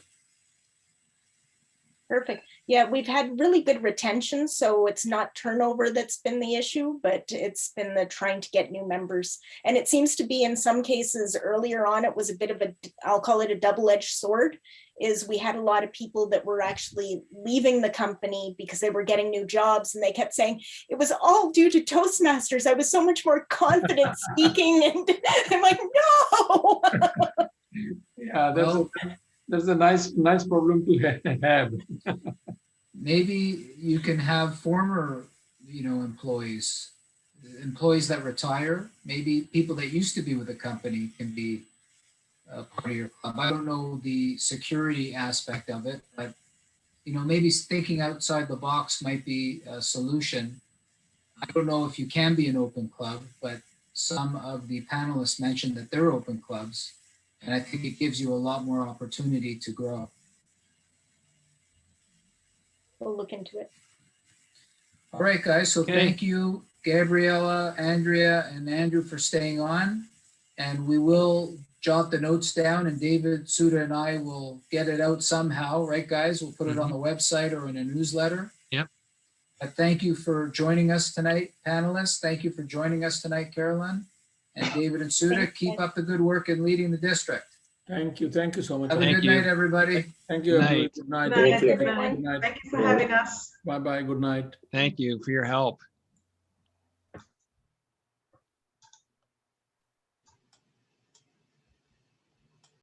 Perfect. Yeah, we've had really good retention, so it's not turnover that's been the issue, but it's been the trying to get new members. And it seems to be in some cases earlier on, it was a bit of a, I'll call it a double-edged sword, is we had a lot of people that were actually leaving the company because they were getting new jobs, and they kept saying, it was all due to Toastmasters. I was so much more confident speaking, and I'm like, no. Yeah, that's a nice problem to have. Maybe you can have former, employees that retire, maybe people that used to be with the company can be part of your club. I don't know the security aspect of it, but maybe thinking outside the box might be a solution. I don't know if you can be an open club, but some of the panelists mentioned that they're open clubs, and I think it gives you a lot more opportunity to grow. We'll look into it. All right, guys. So Thank you, Gabriella, Andrea, and Andrew for staying on. And we will jot the notes down, and David, Suda, and I will get it out somehow, right, guys? We'll put it on the website or in a newsletter. Yep. But thank you for joining us tonight, panelists. Thank you for joining us tonight, Carolyn. And David and Suda, keep up the good work in leading the district. Thank you so much. Have a good night, everybody. Thank you. Night. Good night. Good night, Thank you. everyone. Good night. Thank you for having us. Bye-bye. Good night. Thank you for your help.